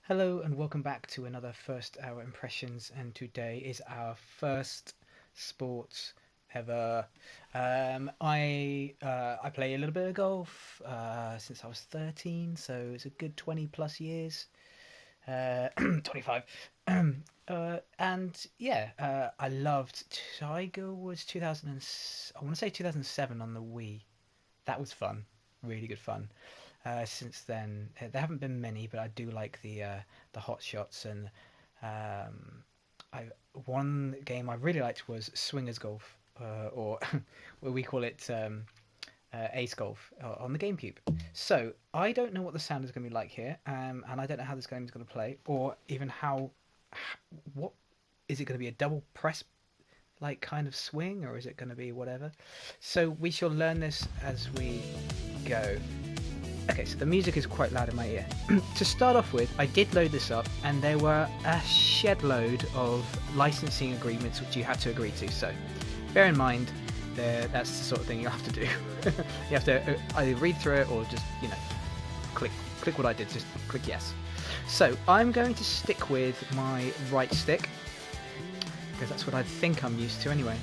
Hello and welcome back to another first hour impressions, and today is our first sports ever. I play a little bit of golf since I was 13, so it's a good 20 plus years. 25. And yeah, I loved Tiger was 2000 I want to say 2007 on the Wii. That was fun, really good fun. Since then, there haven't been many, but I do like the hot shots. And um, I one game I really liked was Swingers Golf, or what we call it, Ace Golf on the GameCube. So I don't know what the sound is going to be like here, and I don't know how this game is going to play, or even what is it going to be, a double press like kind of swing, or is it going to be whatever? So we shall learn this as we go. Okay, so the music is quite loud in my ear. To start off with, I did load this up, and there were a shed load of licensing agreements which you had to agree to. So bear in mind, that's the sort of thing you have to do. You have to either read through it or just, click what I did, just click yes. So I'm going to stick with my right stick, because that's what I think I'm used to anyway.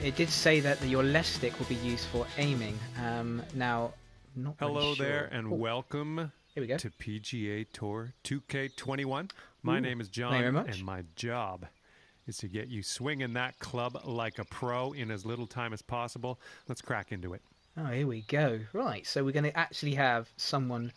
It did say that your left stick will be used for aiming. Now, not really Hello sure. there, and welcome Here we go. to PGA Tour 2K21. My name is Thank you very John, much. and my job is to get you swinging that club like a pro in as little time as possible. Let's crack into it. Oh, here we go. Right, so we're going to actually have someone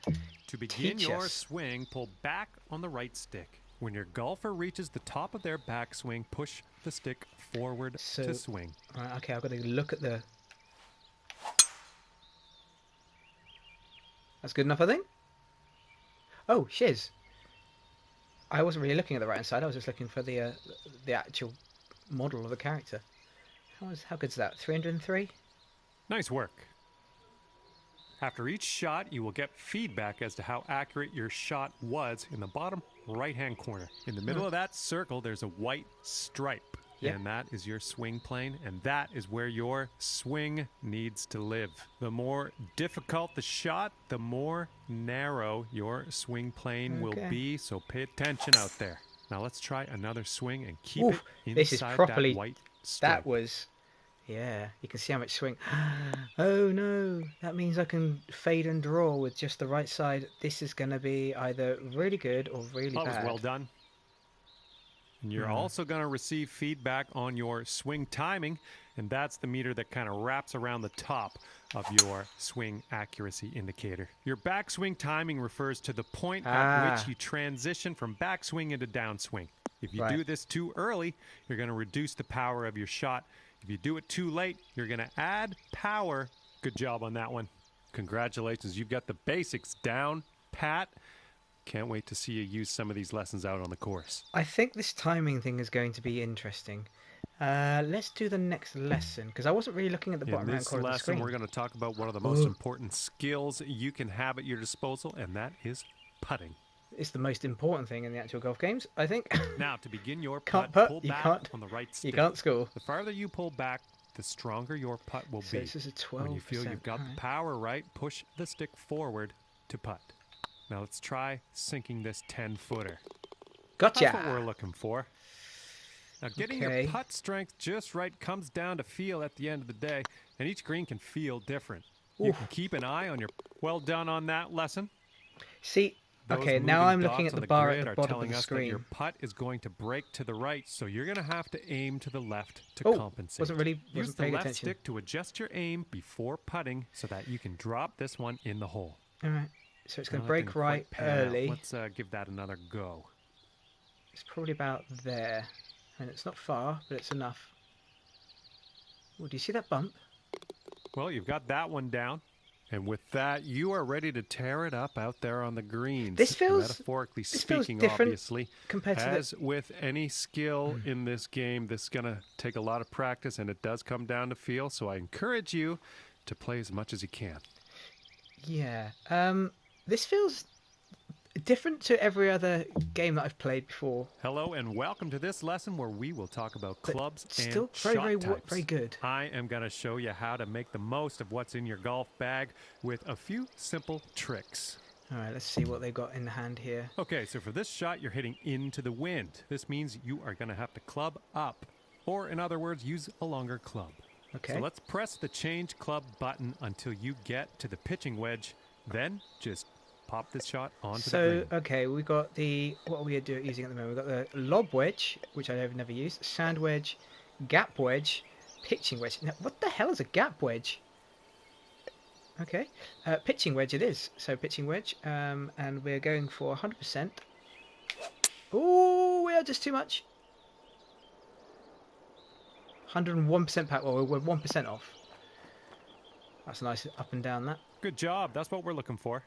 To begin teach your us. swing, pull back on the right stick. When your golfer reaches the top of their backswing, push the stick forward So, to swing. right, okay, I've got to look at the... That's good enough, I think. Oh, shiz. I wasn't really looking at the right hand side. I was just looking for the actual model of the character. How good's that? 303? Nice work. After each shot, you will get feedback as to how accurate your shot was in the bottom right-hand corner. In the middle of that circle, there's a white stripe. Yep. And that is your swing plane, and that is where your swing needs to live. The more difficult the shot, the more narrow your swing plane will be, so pay attention out there. Now let's try another swing and keep Oof, it this is inside properly... that white stripe. That was... Yeah, you can see how much swing... Oh no, that means I can fade and draw with just the right side. This is going to be either really good or really That bad. was well done. And you're also going to receive feedback on your swing timing, and that's the meter that kind of wraps around the top of your swing accuracy indicator. Your backswing timing refers to the point at which you transition from backswing into downswing. If you do this too early, you're going to reduce the power of your shot. If you do it too late, you're going to add power. Good job on that one. Congratulations, you've got the basics down pat. Can't wait to see you use some of these lessons out on the course. I think this timing thing is going to be interesting. Let's do the next lesson, because I wasn't really looking at the bottom right corner of the screen. In this lesson, we're going to talk about one of the most important skills you can have at your disposal, and that is putting. It's the most important thing in the actual golf games, I think. Now, to begin your Can't putt, putt, pull you back can't, on the right stick. You can't score. The farther you pull back, the stronger your putt will be. This is a 12%. When you feel you've got the power right, push the stick forward to putt. Now let's try sinking this 10-footer. Gotcha. That's what we're looking for. Now getting your putt strength just right comes down to feel at the end of the day, and each green can feel different. You can keep an eye on your... Well done on that lesson. See, okay, now I'm looking at the bar at the bottom of the screen. Your putt is going to break to the right, so you're going to have to aim to the left to compensate. Use the left stick to adjust your aim before putting so that you can drop this one in the hole. All right. So it's going to break right early. Let's give that another go. It's probably about there. And it's not far, but it's enough. Oh, do you see that bump? Well, you've got that one down. And with that, you are ready to tear it up out there on the greens. This feels... Metaphorically speaking, different obviously. Compared to As with any skill in this game, this is going to take a lot of practice, and it does come down to feel. So I encourage you to play as much as you can. Yeah. This feels different to every other game that I've played before. Hello and welcome to this lesson where we will talk about clubs and still shot types. Very good. I am going to show you how to make the most of what's in your golf bag with a few simple tricks. All right, let's see what they've got in the hand here. Okay, so for this shot, you're hitting into the wind. This means you are going to have to club up, or in other words, use a longer club. Okay. So let's press the change club button until you get to the pitching wedge. Then just pop this shot onto the green. Okay, we got the, what are we using at the moment? We've got the lob wedge, which I've never used, sand wedge, gap wedge, pitching wedge. Now, what the hell is a gap wedge? Okay, pitching wedge it is. So pitching wedge, and we're going for 100%. Oh, we are just too much. 101% power. Well, we're 1% off. That's nice up and down that. Good job. That's what we're looking for.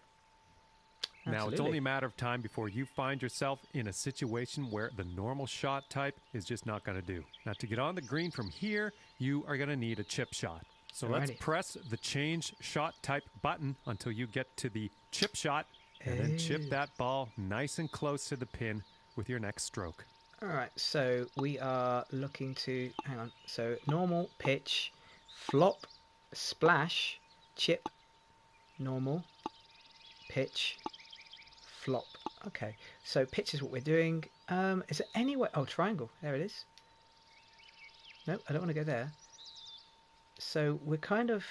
Absolutely. Now, it's only a matter of time before you find yourself in a situation where the normal shot type is just not going to do. Now, to get on the green from here, you are going to need a chip shot. So let's press the change shot type button until you get to the chip shot, and then chip that ball nice and close to the pin with your next stroke. All right, so we are looking to, hang on, so normal, pitch, flop, splash, chip, normal, pitch, flop. Okay, so pitch is what we're doing. Is there any way, oh, triangle, there it is. No, I don't want to go there. So we're kind of,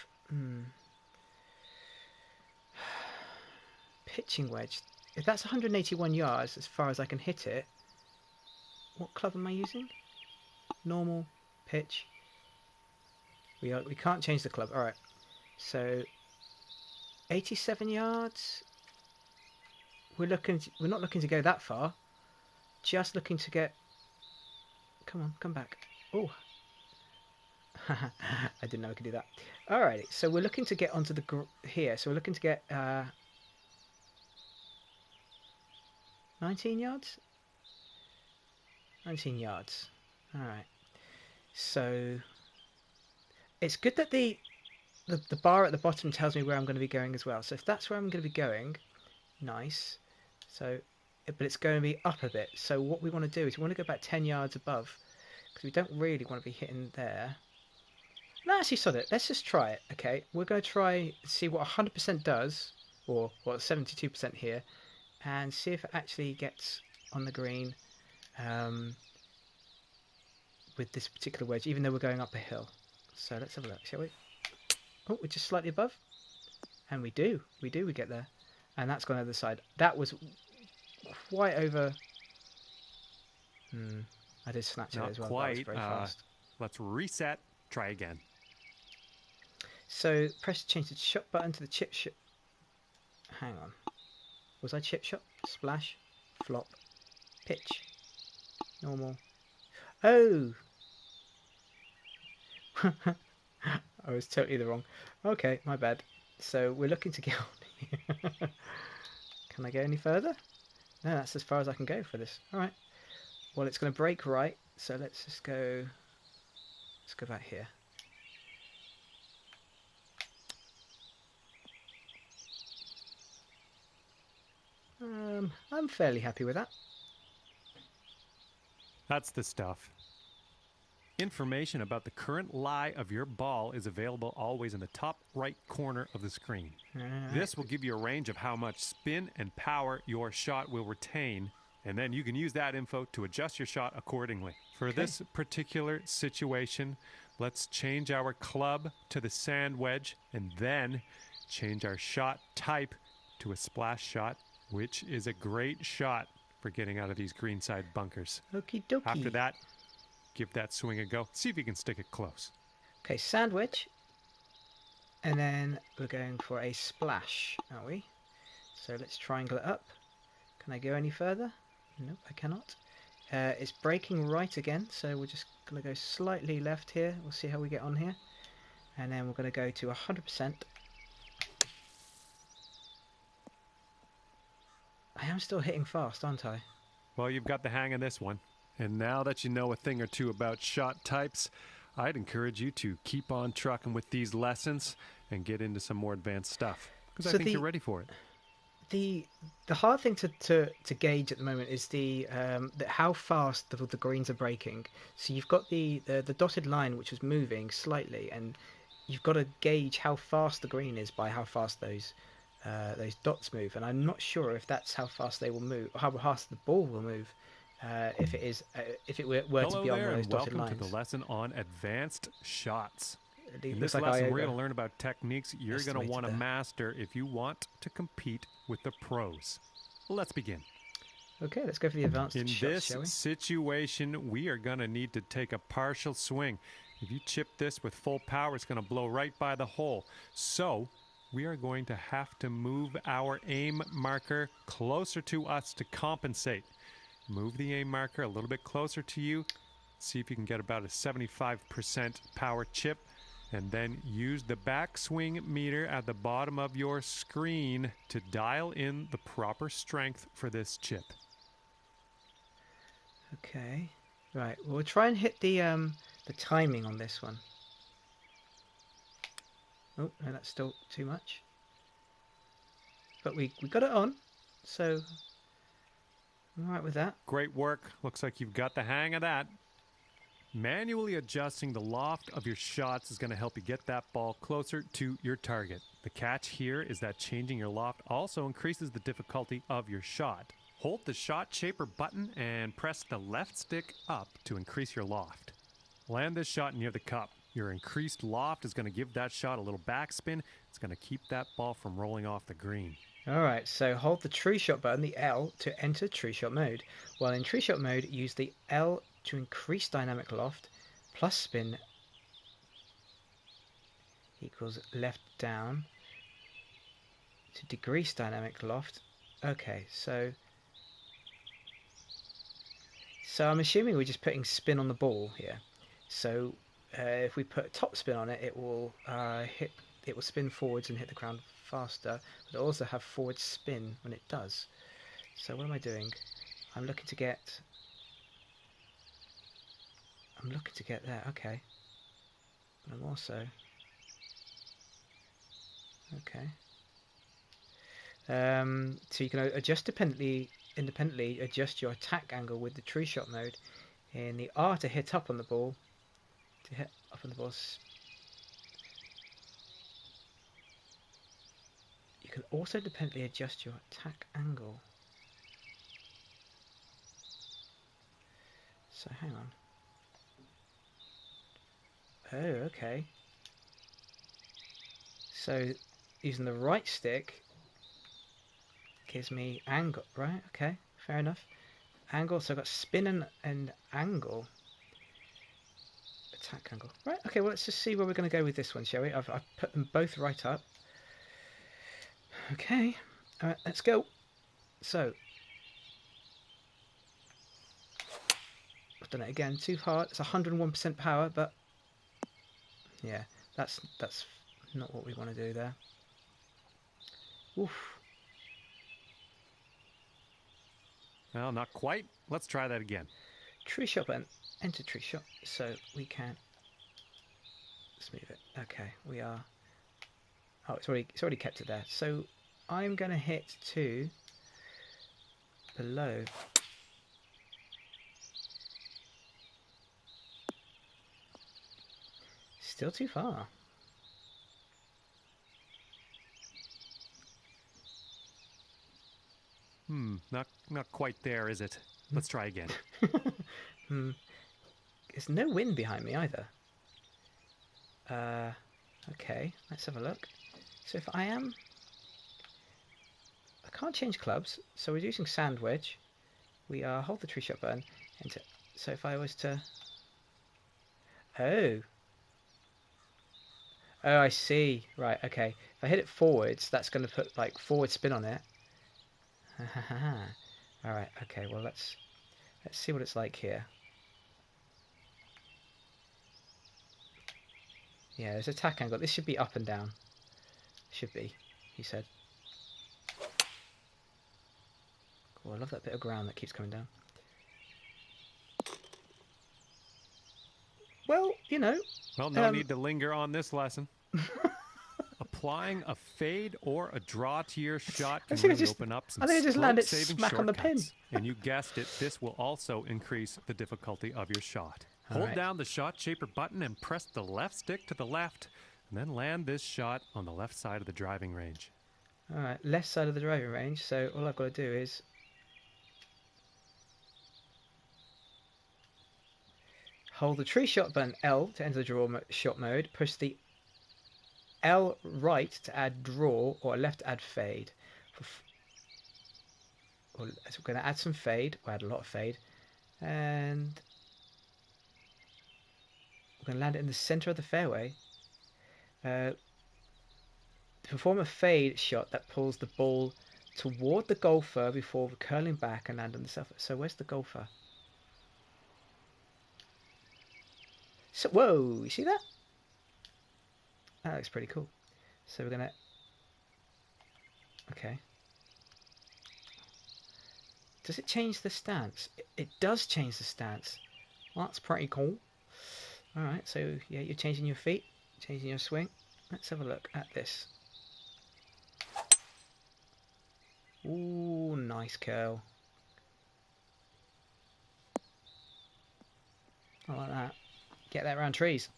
pitching wedge. If that's 181 yards, as far as I can hit it, what club am I using? Normal, pitch. We can't change the club. All right. So 87 yards. We're not looking to go that far. Just looking to get. Come on, come back. Oh. I didn't know I could do that. Alrighty, so we're looking to get onto the here. So we're looking to get 19 yards. 19 yards. All right. So it's good that the bar at the bottom tells me where I'm going to be going as well. So if that's where I'm going to be going, nice. So, but it's going to be up a bit. So what we want to do is we want to go back 10 yards above because we don't really want to be hitting there. No, actually, sod it. Let's just try it, okay? We're going to try see what 100% does, or what 72% here, and see if it actually gets on the green with this particular wedge, even though we're going up a hill. So let's have a look, shall we? Oh, we're just slightly above. And we get there. And that's gone over the side. That was quite over... I did snatch it as well. Quite. That was very fast. Let's reset. Try again. So change the shot button to the chip shot. Hang on. Was I chip shot? Splash, flop, pitch, normal. Oh! I was totally the wrong. Okay, my bad. So we're looking to get on here. Can I go any further? No, that's as far as I can go for this. Alright. Well, it's going to break right. So let's just go... Let's go back here. I'm fairly happy with that. That's the stuff. Information about the current lie of your ball is available always in the top right corner of the screen. This will give you a range of how much spin and power your shot will retain, and then you can use that info to adjust your shot accordingly. For this particular situation, let's change our club to the sand wedge and then change our shot type to a splash shot, which is a great shot for getting out of these greenside bunkers. Okie dokie. After that, give that swing a go. See if you can stick it close. Okay, sand wedge. And then we're going for a splash, are we? So let's triangle it up. Can I go any further? Nope, I cannot. It's breaking right again, so we're just going to go slightly left here. We'll see how we get on here. And then we're going to go to 100%. I am still hitting fast, aren't I? Well, you've got the hang of this one. And now that you know a thing or two about shot types, I'd encourage you to keep on trucking with these lessons and get into some more advanced stuff. Because I think you're ready for it. The hard thing to gauge at the moment is how fast the greens are breaking. So you've got the dotted line which is moving slightly, and you've got to gauge how fast the green is by how fast those those dots move, and I'm not sure if that's how fast they will move, or how fast the ball will move. If it is, if it were to Hello be on there, one of those and dotted welcome to lines. the lesson on advanced shots. It In looks this like lesson, I we're going to learn about techniques you're going to estimated want to there. master if you want to compete with the pros. Let's begin. Okay, let's go for the advanced In shots, this shall we? situation, we are going to need to take a partial swing. If you chip this with full power, it's going to blow right by the hole. So we are going to have to move our aim marker closer to us to compensate. Move the aim marker a little bit closer to you. See if you can get about a 75% power chip. And then use the backswing meter at the bottom of your screen to dial in the proper strength for this chip. Okay, right. Well, we'll try and hit the timing on this one. Oh, no, that's still too much. But we got it on, so I'm all right with that. Great work. Looks like you've got the hang of that. Manually adjusting the loft of your shots is going to help you get that ball closer to your target. The catch here is that changing your loft also increases the difficulty of your shot. Hold the shot shaper button and press the left stick up to increase your loft. Land this shot near the cup. Your increased loft is going to give that shot a little backspin. It's going to keep that ball from rolling off the green. Alright, so hold the tree shot button, the L, to enter tree shot mode. While in tree shot mode, use the L to increase dynamic loft, plus spin equals left down to decrease dynamic loft. Okay, so I'm assuming we're just putting spin on the ball here. So if we put top spin on it, it will spin forwards and hit the ground faster, but it'll also have forward spin when it does. So what am I doing? I'm looking to get there. Okay, but I'm also okay. So you can adjust independently adjust your attack angle with the tree shot mode. In the R to hit up on the ball, you can also independently adjust your attack angle. So hang on. Oh, okay. So using the right stick gives me angle, right? Okay, fair enough. Angle, so I've got spin and angle. Attack angle. Right, okay, well let's just see where we're going to go with this one, shall we? I've put them both right up. Okay, alright, let's go. So, I've done it again, too hard. It's 101% power, but yeah, that's not what we want to do there. Oof. Well, not quite. Let's try that again. Tree shot button. Enter tree shot. So we can. Let's move it. Okay, we are. Oh, it's already kept it there. So I'm going to hit to below. Still too far. Not quite there, is it? Let's try again. There's no wind behind me either. Okay, let's have a look. So if I can't change clubs, so we're using sand wedge. We hold the tree shot button, enter. So if I was to, oh, I see. Right, okay. If I hit it forwards, that's going to put like forward spin on it. All right, okay. Well, let's see what it's like here. Yeah, there's attack angle. This should be up and down. Should be, he said. Cool, I love that bit of ground that keeps coming down. Well, you know. Well, no need to linger on this lesson. Applying a fade or a draw to your shot can really open up some stroke-saving smack on the pin. And you guessed it, this will also increase the difficulty of your shot. Hold down the shot shaper button and press the left stick to the left, and then land this shot on the left side of the driving range. Alright, left side of the driving range, so all I've got to do is hold the tree shot button L to enter the draw shot mode, push the L right to add draw, or left to add fade. So we're going to add some fade, we'll add a lot of fade, and we're going to land it in the center of the fairway. Perform a fade shot that pulls the ball toward the golfer before curling back and land on the surface. So where's the golfer? So, whoa, you see that? That looks pretty cool. So we're gonna, okay. Does it change the stance? It does change the stance. Well, that's pretty cool. All right, so yeah, you're changing your feet, changing your swing. Let's have a look at this. Ooh, nice curl. I like that. Get that around trees.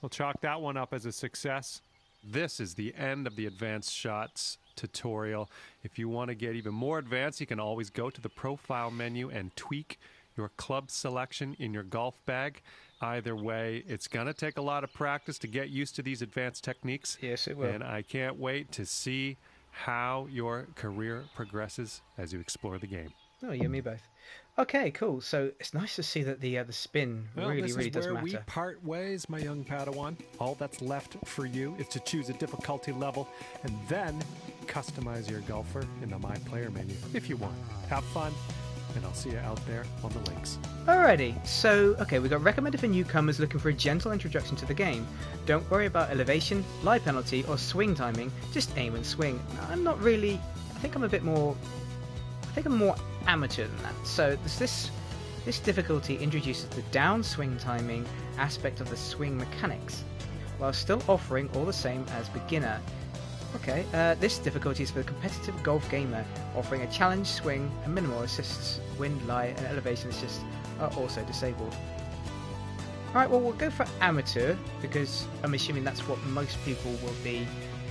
We'll chalk that one up as a success. This is the end of the advanced shots tutorial. If you want to get even more advanced, you can always go to the profile menu and tweak your club selection in your golf bag. Either way, it's going to take a lot of practice to get used to these advanced techniques. Yes, it will. And I can't wait to see how your career progresses as you explore the game. Oh, you and me both. Okay, cool. So it's nice to see that the spin really does matter. This is where we part ways, my young Padawan. All that's left for you is to choose a difficulty level and then customize your golfer in the My Player menu if you want. Have fun, and I'll see you out there on the links. Alrighty, so, okay, we got recommended for newcomers looking for a gentle introduction to the game. Don't worry about elevation, lie penalty, or swing timing, just aim and swing. I'm not really, I think I'm more amateur than that. So this difficulty introduces the downswing timing aspect of the swing mechanics, while still offering all the same as beginner. Okay, this difficulty is for the competitive golf gamer, offering a challenge swing and minimal assists. Wind, lie, and elevation assists are also disabled. Alright, well we'll go for amateur, because I'm assuming that's what most people will be.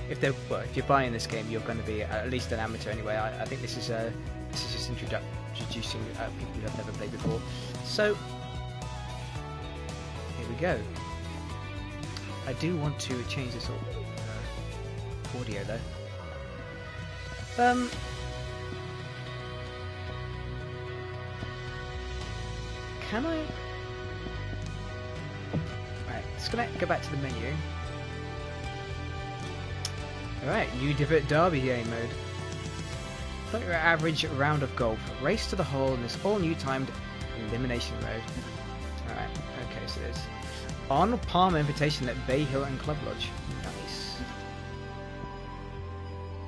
If you're buying this game, you're going to be at least an amateur anyway. I think this is just introducing people who have never played before. So here we go. I do want to change this audio though. Can I? Right, just gonna go back to the menu. Alright, new derby game mode. Put your average round of golf. Race to the hole in this all new timed elimination mode. Alright, okay, so there's Arnold Palmer Invitation at Bay Hill and Club Lodge. Nice.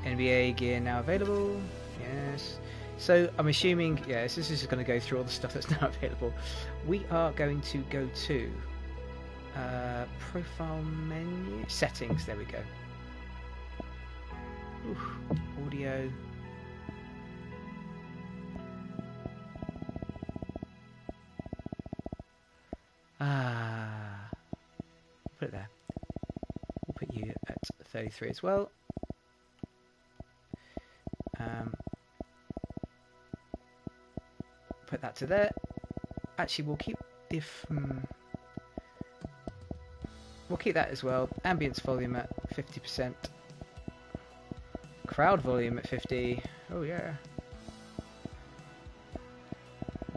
NBA gear now available. Yes. So I'm assuming, yes, this is going to go through all the stuff that's now available. We are going to go to profile menu, settings, there we go. Oof, audio. Put it there. We'll put you at 33 as well. Put that to there. Actually, we'll keep we'll keep that as well. Ambience volume at 50%. Crowd volume at 50. Oh yeah.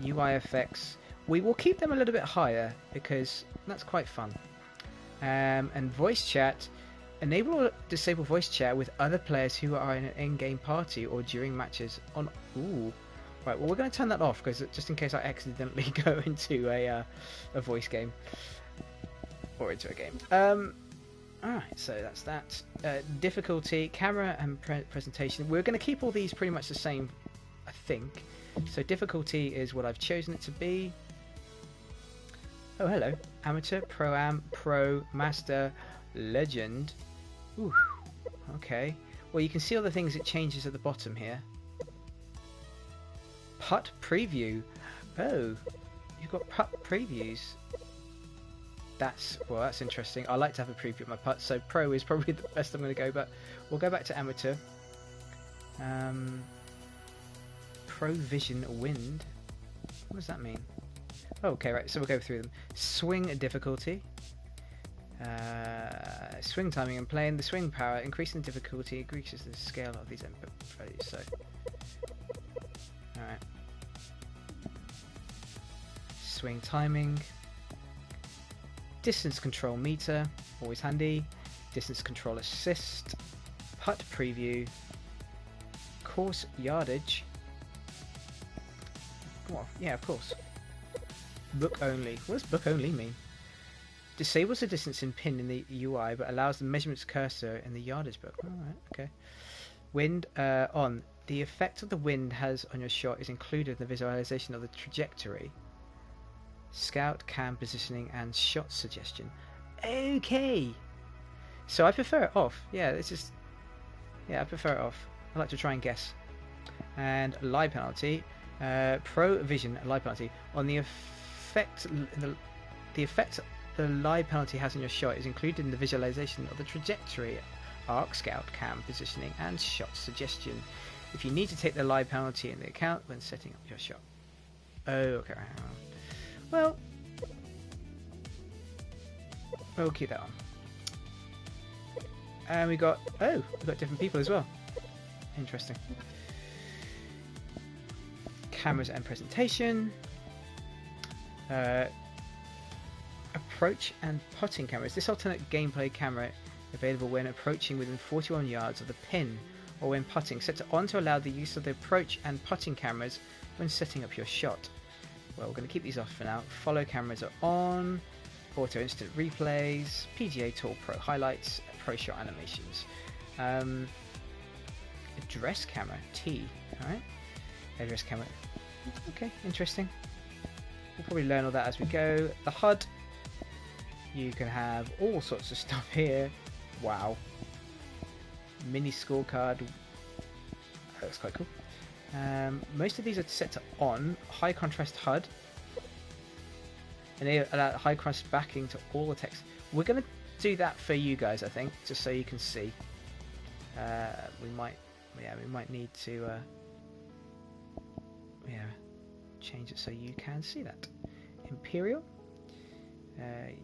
UI effects. We will keep them a little bit higher because that's quite fun. And voice chat. Enable or disable voice chat with other players who are in an in-game party or during matches on. Ooh. Right, well we're going to turn that off because just in case I accidentally go into a voice game or into a game. Alright, so that's that. Difficulty, camera and presentation. We're going to keep all these pretty much the same, I think. So difficulty is what I've chosen it to be. Oh, hello. Amateur, Pro-Am, Pro, Master, Legend. Ooh, okay. Well, you can see all the things it changes at the bottom here. Putt preview. Oh, you've got putt previews. That's interesting. I like to have a preview of my putts, so pro is probably the best I'm going to go, but we'll go back to amateur. Pro Vision Wind. What does that mean? Oh, okay, right. So we'll go through them. Swing difficulty. Swing timing and playing. The swing power, increasing difficulty, increases the scale of these input values. So, alright. Swing timing. Distance control meter, always handy. Distance control assist. Putt preview. Course yardage. Well, yeah, of course. Book only. What does book only mean? Disables the distance in pin in the UI, but allows the measurements cursor in the yardage book. Alright, okay. Wind on. The effect of the wind has on your shot is included in the visualization of the trajectory. Scout, cam positioning, and shot suggestion. Okay. So I prefer it off. Yeah, this is. Yeah, I prefer it off. I like to try and guess. And lie penalty. Pro Vision lie penalty on the effect. The effect the lie penalty has on your shot is included in the visualization of the trajectory, arc, scout, cam positioning, and shot suggestion. If you need to take the lie penalty into account when setting up your shot. Oh, okay. Well, we'll keep that on. And we got different people as well. Interesting. Cameras and presentation. Approach and putting cameras. This alternate gameplay camera available when approaching within 41 yards of the pin or when putting. Set to on to allow the use of the approach and putting cameras when setting up your shot. Well, we're going to keep these off for now. Follow cameras are on. Auto instant replays. PGA Tour Pro highlights. Pro shot animations. Address camera T. Alright. Address camera. Okay, interesting. We'll probably learn all that as we go. The HUD. You can have all sorts of stuff here. Wow. Mini scorecard. That's quite cool. Most of these are set to on. High contrast HUD. And they allow high contrast backing to all the text. We're going to do that for you guys, I think, just so you can see. We might need to change it so you can see that. Imperial.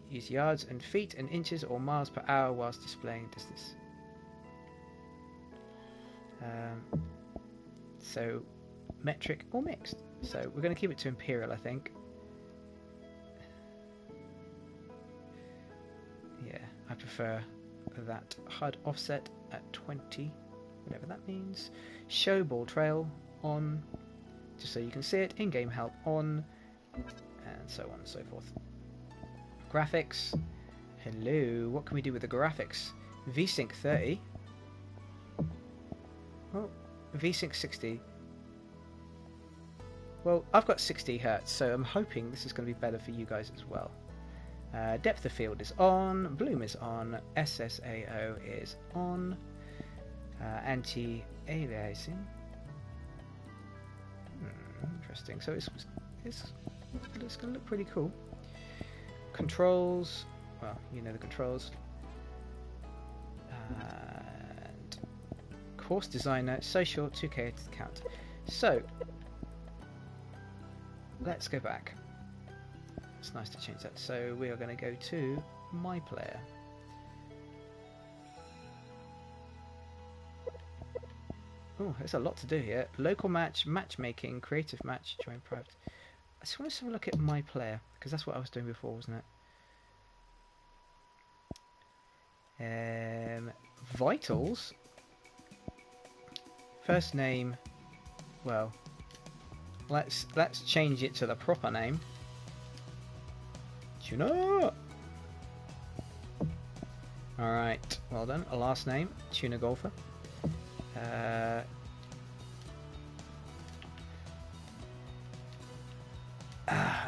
Use yards and feet and inches or miles per hour whilst displaying distance. So metric or mixed. So we're going to keep it to Imperial, I think. Yeah, I prefer that. HUD offset at 20, whatever that means. Show ball trail on, just so you can see it. In-game help on, and so on and so forth. Graphics. Hello, what can we do with the graphics? VSync 30. Oh, VSync 60. Well, I've got 60 Hz, so I'm hoping this is going to be better for you guys as well. Depth of field is on. Bloom is on. SSAO is on. Anti-aliasing. Interesting. So it's going to look pretty cool. Controls. Well, you know the controls. And course designer, social, 2K account. So let's go back. It's nice to change that. So we are going to go to my player. Oh, there's a lot to do here. Local match, matchmaking, creative match, join private. I just want to have a look at my player because that's what I was doing before, wasn't it? Vitals. First name. Well, let's change it to the proper name. Tuna. All right, well done. A last name, Tuna Golfer.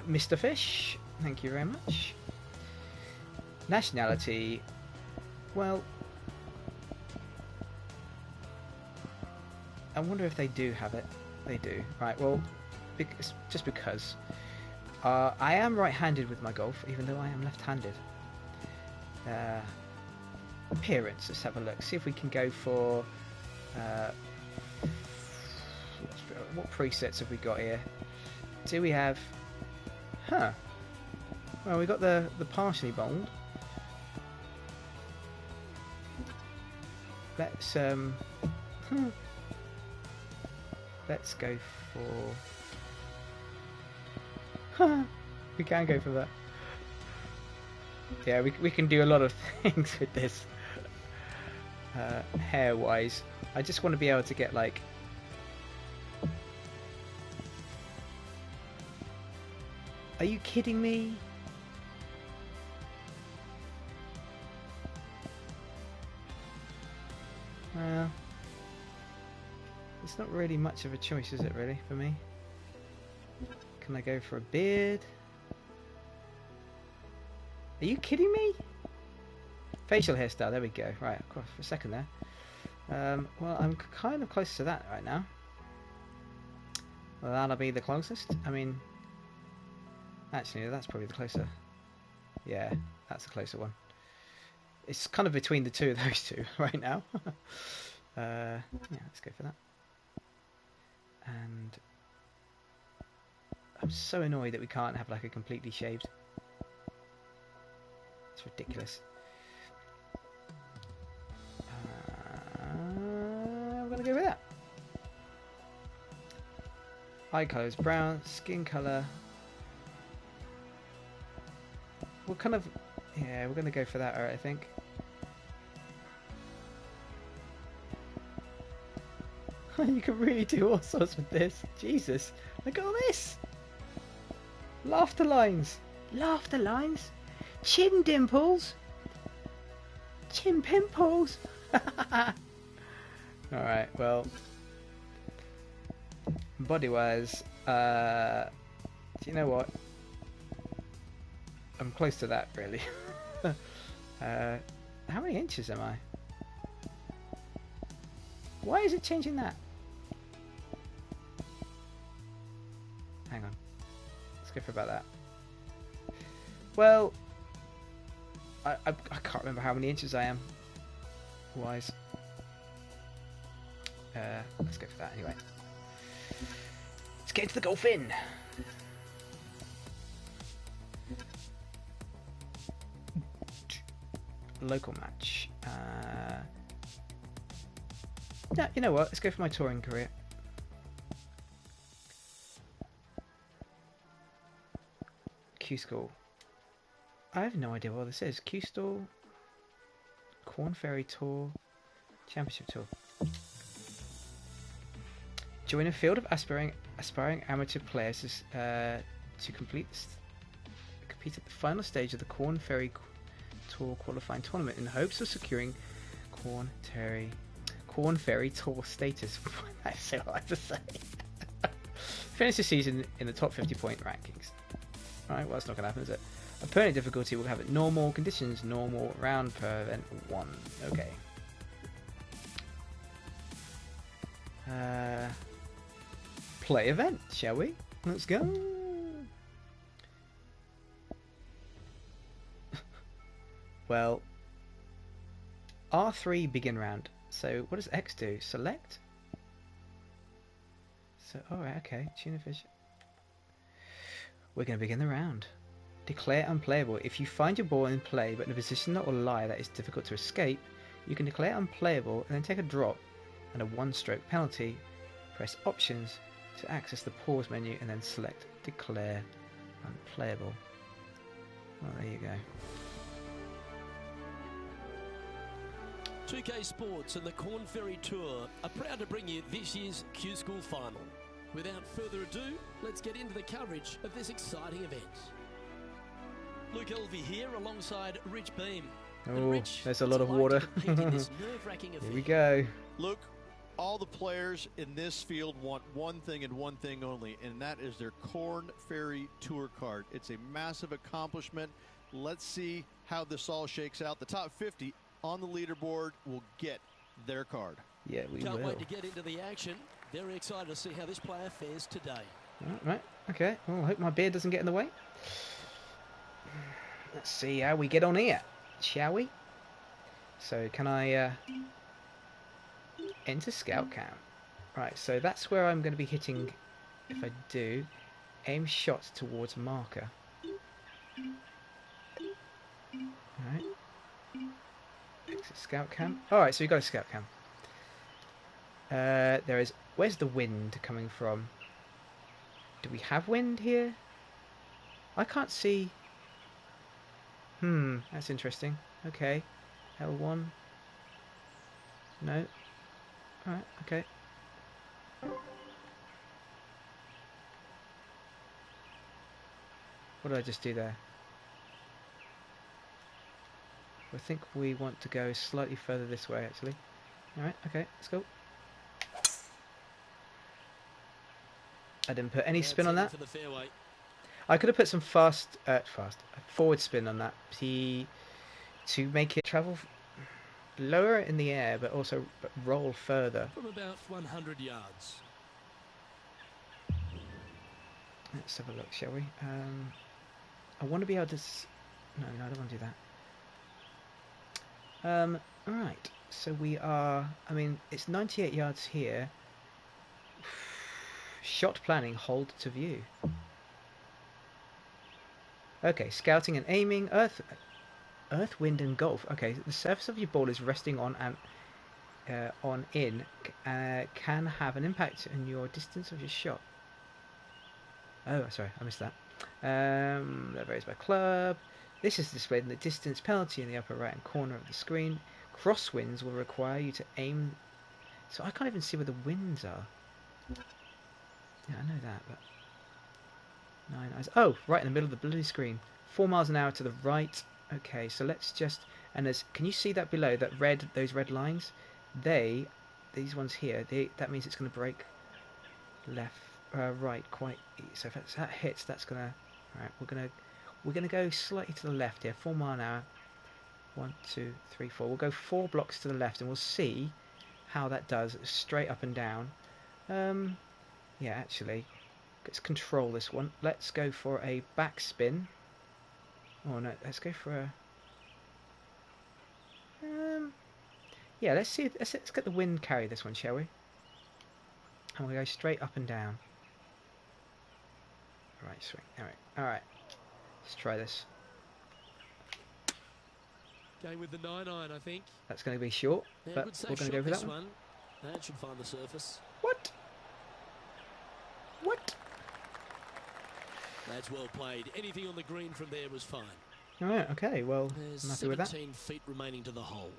Mr. Fish, thank you very much. Nationality, well, I wonder if they do have it. They do. Right, well, just because. I am right-handed with my golf, even though I am left-handed. appearance. Let's have a look. See if we can go for what presets have we got here? Do we have? Huh. Well, we got the partially bold. Let's let's go for. We can go for that. Yeah, we can do a lot of things with this. Hair wise, I just want to be able to get like. Are you kidding me? Well, it's not really much of a choice, is it, really, for me? Can I go for a beard? Are you kidding me? Facial hairstyle, there we go. Right, of course, for a second there. Well, I'm kind of close to that right now. Well, that'll be the closest. I mean, actually, that's probably the closer. Yeah, that's the closer one. It's kind of between the two of those two right now. Yeah, let's go for that. And I'm so annoyed that we can't have like a completely shaved. It's ridiculous. I'm gonna go with that. Eye colour is brown. Skin colour. What kind of? Yeah, we're gonna go for that. Alright, I think. You can really do all sorts with this. Jesus, look at all this. Laughter lines. Laughter lines. Chin dimples. Chin pimples. Alright, well. Body wise, do you know what? I'm close to that, really. How many inches am I? Why is it changing that? Hang on. Let's go for about that. Well, I can't remember how many inches I am. Wise. Let's go for that anyway. Let's get into the golf in. Local match. Yeah, you know what? Let's go for my touring career. Q School. I have no idea what this is. Q School, Corn Ferry Tour, Championship Tour. Join a field of aspiring amateur players to compete at the final stage of the Corn Ferry Tour qualifying tournament in hopes of securing Corn Ferry Tour status. That's so hard to say. Finish the season in the top 50 point rankings. Right, well, that's not going to happen, is it? Opponent difficulty will have it normal conditions, normal round per event 1. Okay. Play event, shall we? Let's go. Well, R3 begin round. So what does X do? Select? So, alright, okay. Tuna fish. We're going to begin the round. Declare unplayable. If you find your ball in play but in a position or lie that is difficult to escape, you can declare unplayable and then take a drop and a 1-stroke penalty. Press options to access the pause menu and then select declare unplayable. Well, there you go. 2K Sports and the Corn Ferry Tour are proud to bring you this year's Q School Final. Without further ado, let's get into the coverage of this exciting event. Luke Elvey here alongside Rich Beam. Oh, Rich, there's a lot of water. Here we go. Look, all the players in this field want one thing and one thing only, and that is their Corn Ferry Tour card. It's a massive accomplishment. Let's see how this all shakes out. The top 50 on the leaderboard will get their card. Yeah, we Can't will. wait to get into the action. Very excited to see how this player fares today. Right, okay. Well, I hope my beard doesn't get in the way. Let's see how we get on here. shall we? So can I enter scout camp? Right, so that's where I'm going to be hitting if I do. Aim shot towards marker. Alright. Exit scout camp. Alright, so we've got a scout camp. There is... Where's the wind coming from? Do we have wind here? I can't see... that's interesting. Okay. L1. No. Alright, okay. What did I just do there? I think we want to go slightly further this way, actually. Alright, okay, let's go. I didn't put any spin on that. I could have put some forward spin on that to make it travel lower in the air, but also roll further. From about 100 yards. Let's have a look, shall we? I want to be able to... No, I don't want to do that. Alright, so we are... I mean, it's 98 yards here. Shot planning, hold to view. Okay, scouting and aiming, earth, wind and golf. Okay, the surface of your ball is resting on and can have an impact on your distance of your shot. Oh, sorry, I missed that. That varies by club. This is displayed in the distance penalty in the upper right hand corner of the screen. Crosswinds will require you to aim. So I can't even see where the winds are. Yeah, I know that, but 9 eyes. Oh, right in the middle of the blue screen. 4 miles an hour to the right. Okay, so let's just... And there's... Can you see that below? That red... Those red lines? These ones here, that means it's going to break left... right quite... So if that hits, that's going to... Alright, we're gonna go slightly to the left here. 4 mile an hour. 1, 2, 3, 4. We'll go 4 blocks to the left and we'll see how that does straight up and down. Yeah, actually... Let's control this one. Let's go for a backspin. Oh no, let's go for a... yeah, let's see. Let's get the wind carry this one, shall we? And we'll go straight up and down. Right, swing. Alright. Let's try this. Going with the 9-iron, I think. That's going to be short, Yeah, but we're going to go for that one. That should find the surface. What? What? That's well played. Anything on the green from there was fine. Alright, okay, well, There's I'm happy with that. 17 feet remaining to the hole.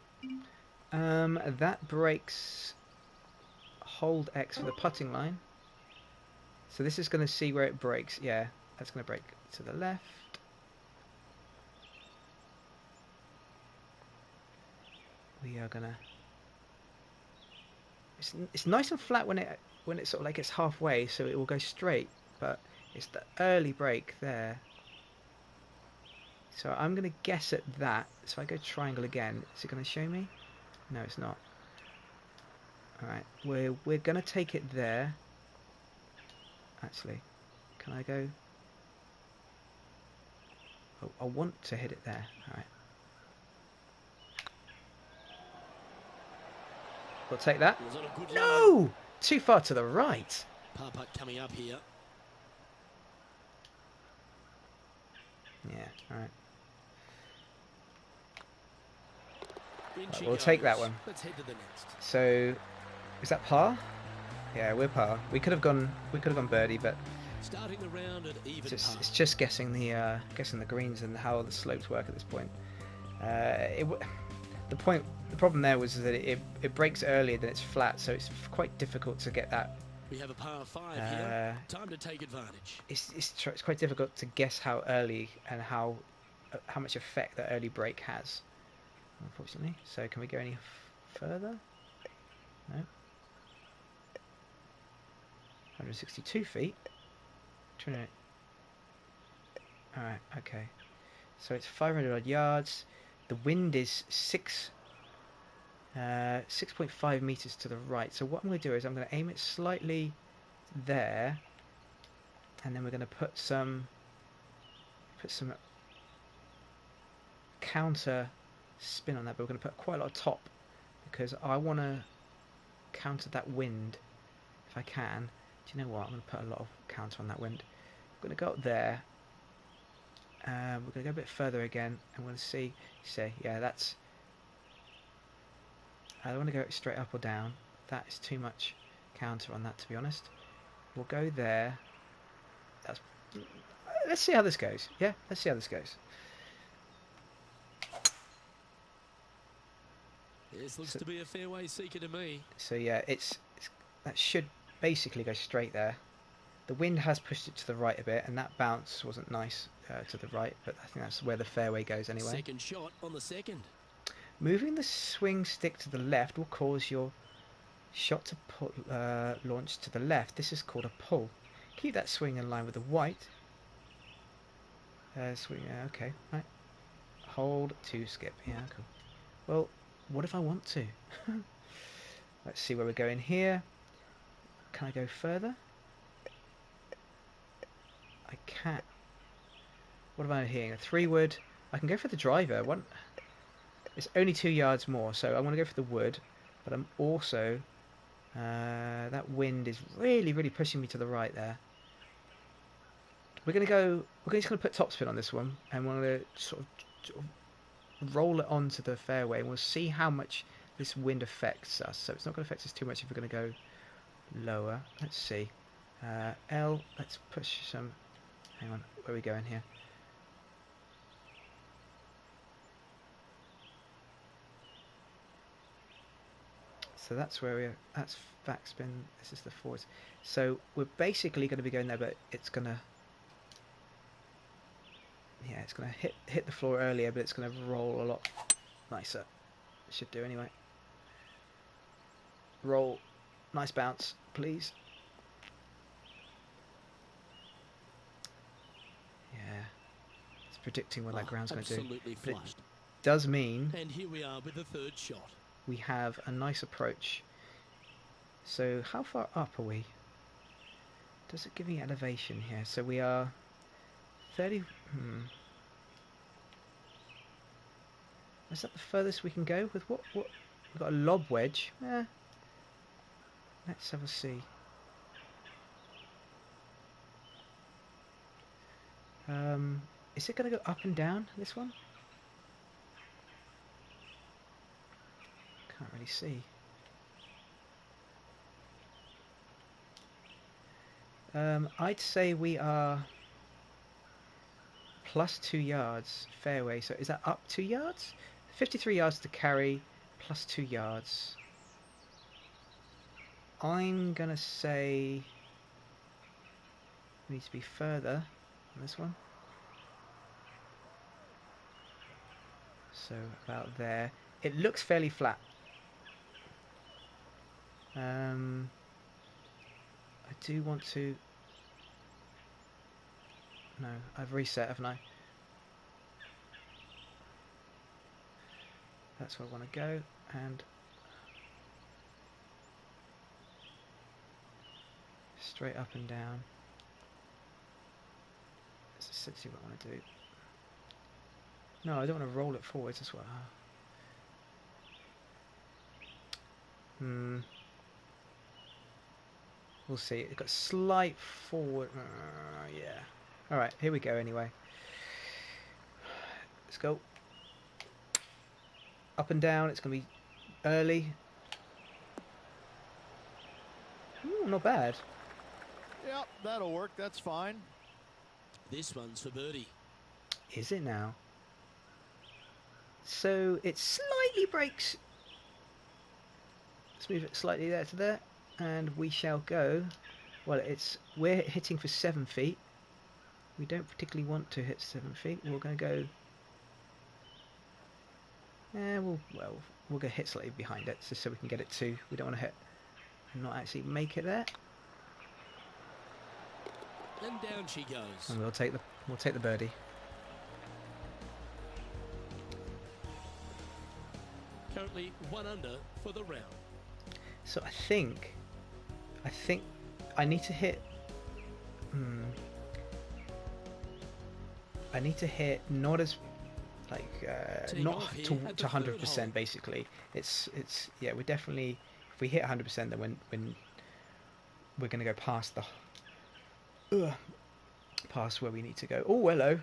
That breaks hold X for the putting line. So this is going to see where it breaks. Yeah, that's going to break to the left. We are going to... It's nice and flat when it sort of like gets halfway, so it will go straight, but it's the early break there. So I'm going to guess at that. So if I go triangle again, is it going to show me? No, it's not. Alright, we're going to take it there. Actually, can I go? Oh, I want to hit it there. Alright. We'll take that. No! Too far to the right. Par putt coming up here. Yeah, alright. We'll take that one. Let's head to the next. So, is that par? Yeah, we're par. We could have gone birdie, but Starting the round at even par. it's just guessing the greens and how the slopes work at this point. The problem there was that it breaks earlier than it's flat, so it's quite difficult to get that. We have a par 5 here. Time to take advantage. It's quite difficult to guess how early and how much effect that early break has, unfortunately. So can we go any further? No. 162 feet. 28. Alright, okay. So it's 500 odd yards. The wind is 6.5 meters to the right. So what I'm going to do is I'm going to aim it slightly there, and then we're going to put some counter spin on that, but we're going to put quite a lot of top because I want to counter that wind if I can. Do you know what? I'm going to put a lot of counter on that wind. I'm going to go up there. We're going to go a bit further again. I'm going to see, yeah, that's... I don't want to go straight up or down. That is too much counter on that, to be honest. We'll go there. That's... Let's see how this goes. Yeah, let's see how this goes. This looks to be a fairway seeker to me. So yeah, it's that should basically go straight there. The wind has pushed it to the right a bit, and that bounce wasn't nice to the right, but I think that's where the fairway goes anyway. Second shot on the second. Moving the swing stick to the left will cause your shot to pull, launch to the left. This is called a pull. Keep that swing in line with the white. Swing, okay, right. Hold to skip. Yeah, cool. Well, what if I want to? Let's see where we're going here. Can I go further? I can't. What am I hitting? A 3-wood. I can go for the driver. It's only 2 yards more, so I want to go for the wood. But I'm also... that wind is really, really pushing me to the right there. We're just going to put topspin on this one, and we're going to sort of roll it onto the fairway, and we'll see how much this wind affects us. So it's not going to affect us too much if we're going to go lower. Let's see. L, let's push some... Hang on, where are we going here? So that's where we're... That's backspin. This is the forwards. So we're basically going to be going there, but it's going to... Yeah, it's going to hit the floor earlier, but it's going to roll a lot nicer. It should do anyway. Roll. Nice bounce, please. Yeah. It's predicting what that ground's going to do. Absolutely But it flushed. does mean And here we are with the third shot. we have a nice approach. So how far up are we? Does it give me elevation here? So we are 30... Is that the furthest we can go with what? We've got a lob wedge. Let's have a see. Is it going to go up and down, this one? Can't really see. I'd say we are plus 2 yards fairway. So is that up 2 yards? 53 yards to carry, plus 2 yards. I'm going to say it needs to be further on this one. So about there. It looks fairly flat. I do want to... No, I've reset, haven't I? That's where I want to go, and straight up and down. That's essentially what I want to do. No, I don't want to roll it forwards as well. We'll see. It's got slight forward. Yeah. All right, here we go. Anyway, let's go. Up and down. It's going to be early. Ooh, not bad. Yep, that'll work. That's fine. This one's for birdie. Is it now? So it slightly breaks. Let's move it slightly there to there, and we shall go. Well, we're hitting for 7 feet. We don't particularly want to hit 7 feet. We're going to go. We'll go hit slightly behind it, just so we can get it to. We don't want to hit and not actually make it there. And down she goes. And we'll take the birdie. Currently 1 under for the round. So I think I need to hit. I need to hit not as Teeing not off here to at the third hole. 100% basically. It's yeah, we're definitely, if we hit 100%, then when we're going to go past past where we need to go. Oh, hello.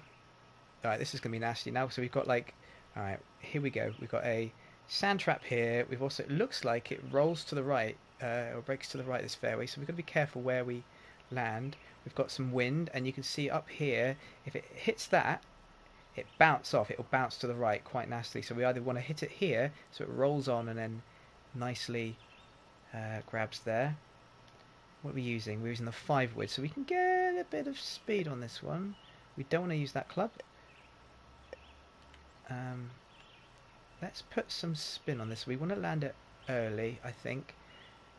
All right, this is going to be nasty now. So we've got like, all right, here we go. We've got a sand trap here. We've also, it looks like it rolls to the right, or breaks to the right, this fairway. So we've got to be careful where we land. We've got some wind, and you can see up here, if it hits that, it bounce off. It'll bounce to the right quite nastily. So we either want to hit it here, so it rolls on and then nicely grabs there. What are we using? We're using the 5 wood, so we can get a bit of speed on this one. We don't want to use that club. Let's put some spin on this. We want to land it early, I think.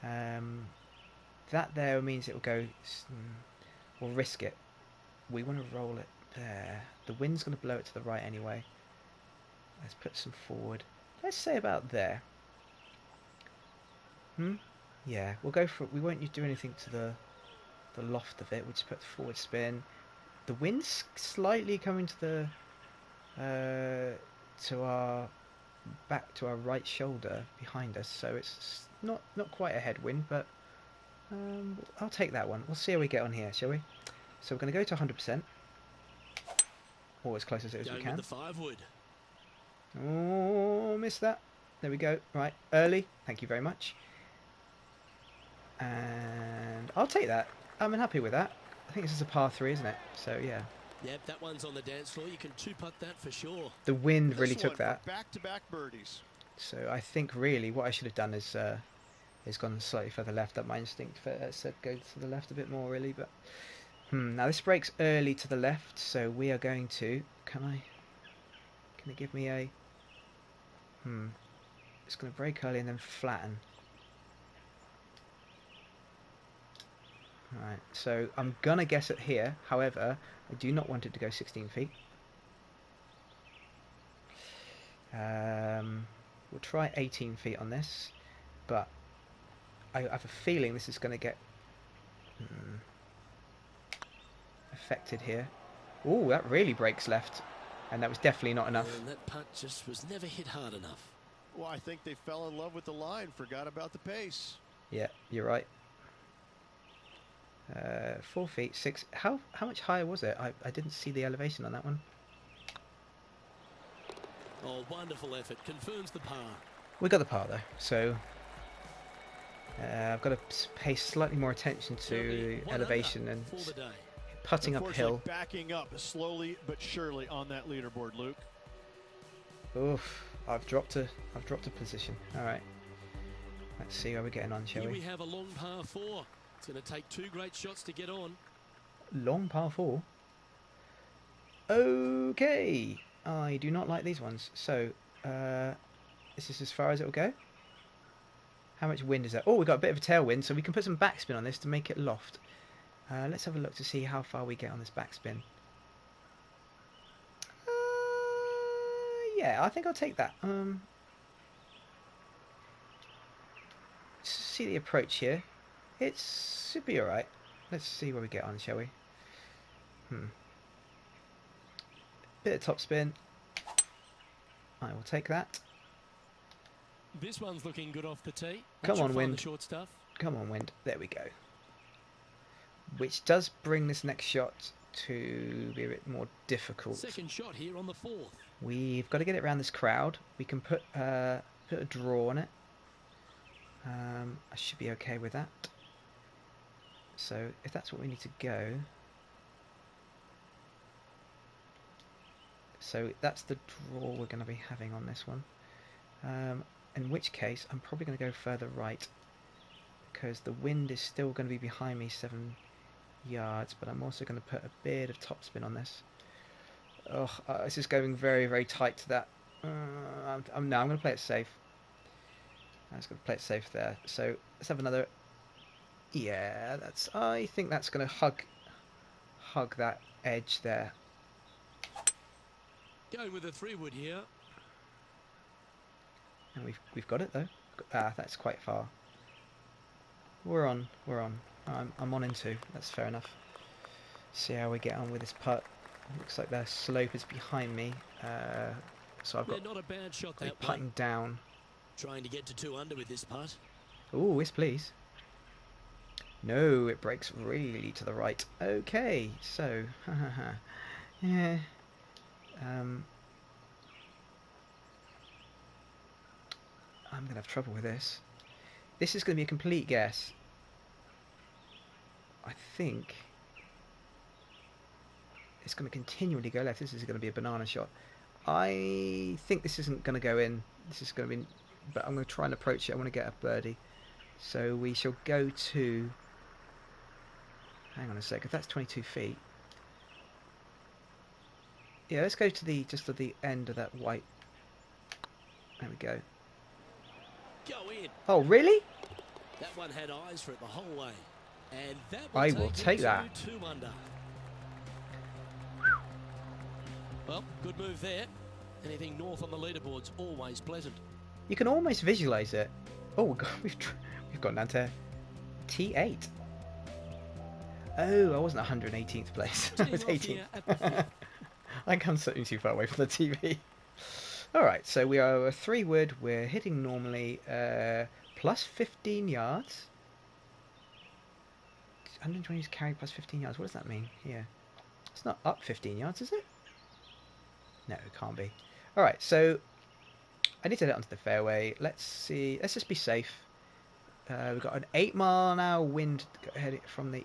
That there means it will go. We'll risk it. We want to roll it there. The wind's going to blow it to the right anyway. Let's put some forward. Let's say about there. Yeah, we'll go for it. We won't do anything to the loft of it. We'll just put the forward spin. The wind's slightly coming to the to our right shoulder behind us, so it's not quite a headwind, but I'll take that one. We'll see how we get on here, shall we? So we're going to go to 100%, or as close as we Going can. with the 5 wood. Oh, missed that. There we go. Right, early. Thank you very much. And I'll take that. I'm happy with that. I think this is a par 3, isn't it? So yeah. Yep, that one's on the dance floor. You can two-putt that for sure. The wind really This took one that. for back-to-back birdies. So I think really what I should have done is gone slightly further left. That my instinct said go to the left a bit more really, but now this breaks early to the left, so we are going to. Can it give me a? It's going to break early and then flatten. Right, so I'm gonna guess it here. However, I do not want it to go 16 feet. We'll try 18 feet on this, but I have a feeling this is going to get affected here. Oh, that really breaks left, and that was definitely not enough. And that putt just was never hit hard enough. Well, I think they fell in love with the line, forgot about the pace. Yeah, you're right. 4 feet 6. How much higher was it? I didn't see the elevation on that one. Oh, wonderful effort. Confirms the par. We got the par though, so I've got to pay slightly more attention to elevation and for the day. putting uphill. Backing up slowly but surely on that leaderboard, Luke. Oof! I've dropped a position. All right. Let's see how we're getting on, shall Here we? we have a long par 4. It's going to take 2 great shots to get on. Long par 4. Okay. I do not like these ones. So, this is as far as it will go. How much wind is that? Oh, we've got a bit of a tailwind, so we can put some backspin on this to make it loft. Let's have a look to see how far we get on this backspin. Yeah, I think I'll take that. See the approach here. It should be alright. Let's see where we get on, shall we? Bit of topspin. I will take that. This one's looking good off the tee. Come on, wind. The short stuff. Come on, wind. There we go. Which does bring this next shot to be a bit more difficult. Second shot here on the 4th. We've got to get it around this crowd. We can put a draw on it. I should be okay with that. So if that's what we need to go. So that's the draw we're going to be having on this one. In which case I'm probably going to go further right, because the wind is still going to be behind me 7 yards, but I'm also going to put a bit of topspin on this. Oh, this is going very, very tight to that. I'm going to play it safe. I'm just going to play it safe there. So let's have another. Yeah, I think that's going to hug that edge there. Going with a 3 wood here. And we've got it though. That's quite far. We're on. I'm on in 2. That's fair enough. See how we get on with this putt. Looks like the slope is behind me. So I've got Not a bad shot a that way. putting down. Trying to get to 2 under with this putt. Oh, yes, please. No, it breaks really to the right. Okay, so, yeah. I'm going to have trouble with this. This is going to be a complete guess. I think it's going to continually go left. This is going to be a banana shot. I think this isn't going to go in. This is going to be... But I'm going to try and approach it. I want to get a birdie. So we shall go to... Hang on a sec. If that's 22 feet... Yeah, let's go to the just at the end of that white. There we go. Go in. Oh, really? That one had eyes for it the whole way. And that I will take it that. to 2 under. Well, good move there. Anything north on the leaderboard's always pleasant. You can almost visualize it. Oh, God, we've gone down to T8. Oh, I wasn't 118th place. I was 18th. I come sitting too far away from the TV. Alright, so we are a 3 wood. We're hitting normally plus 15 yards. 120 carry plus 15 yards. What does that mean here? It's not up 15 yards, is it? No, it can't be. Alright, so I need to hit onto the fairway. Let's see. Let's just be safe. We've got an 8-mile-an-hour wind heading from the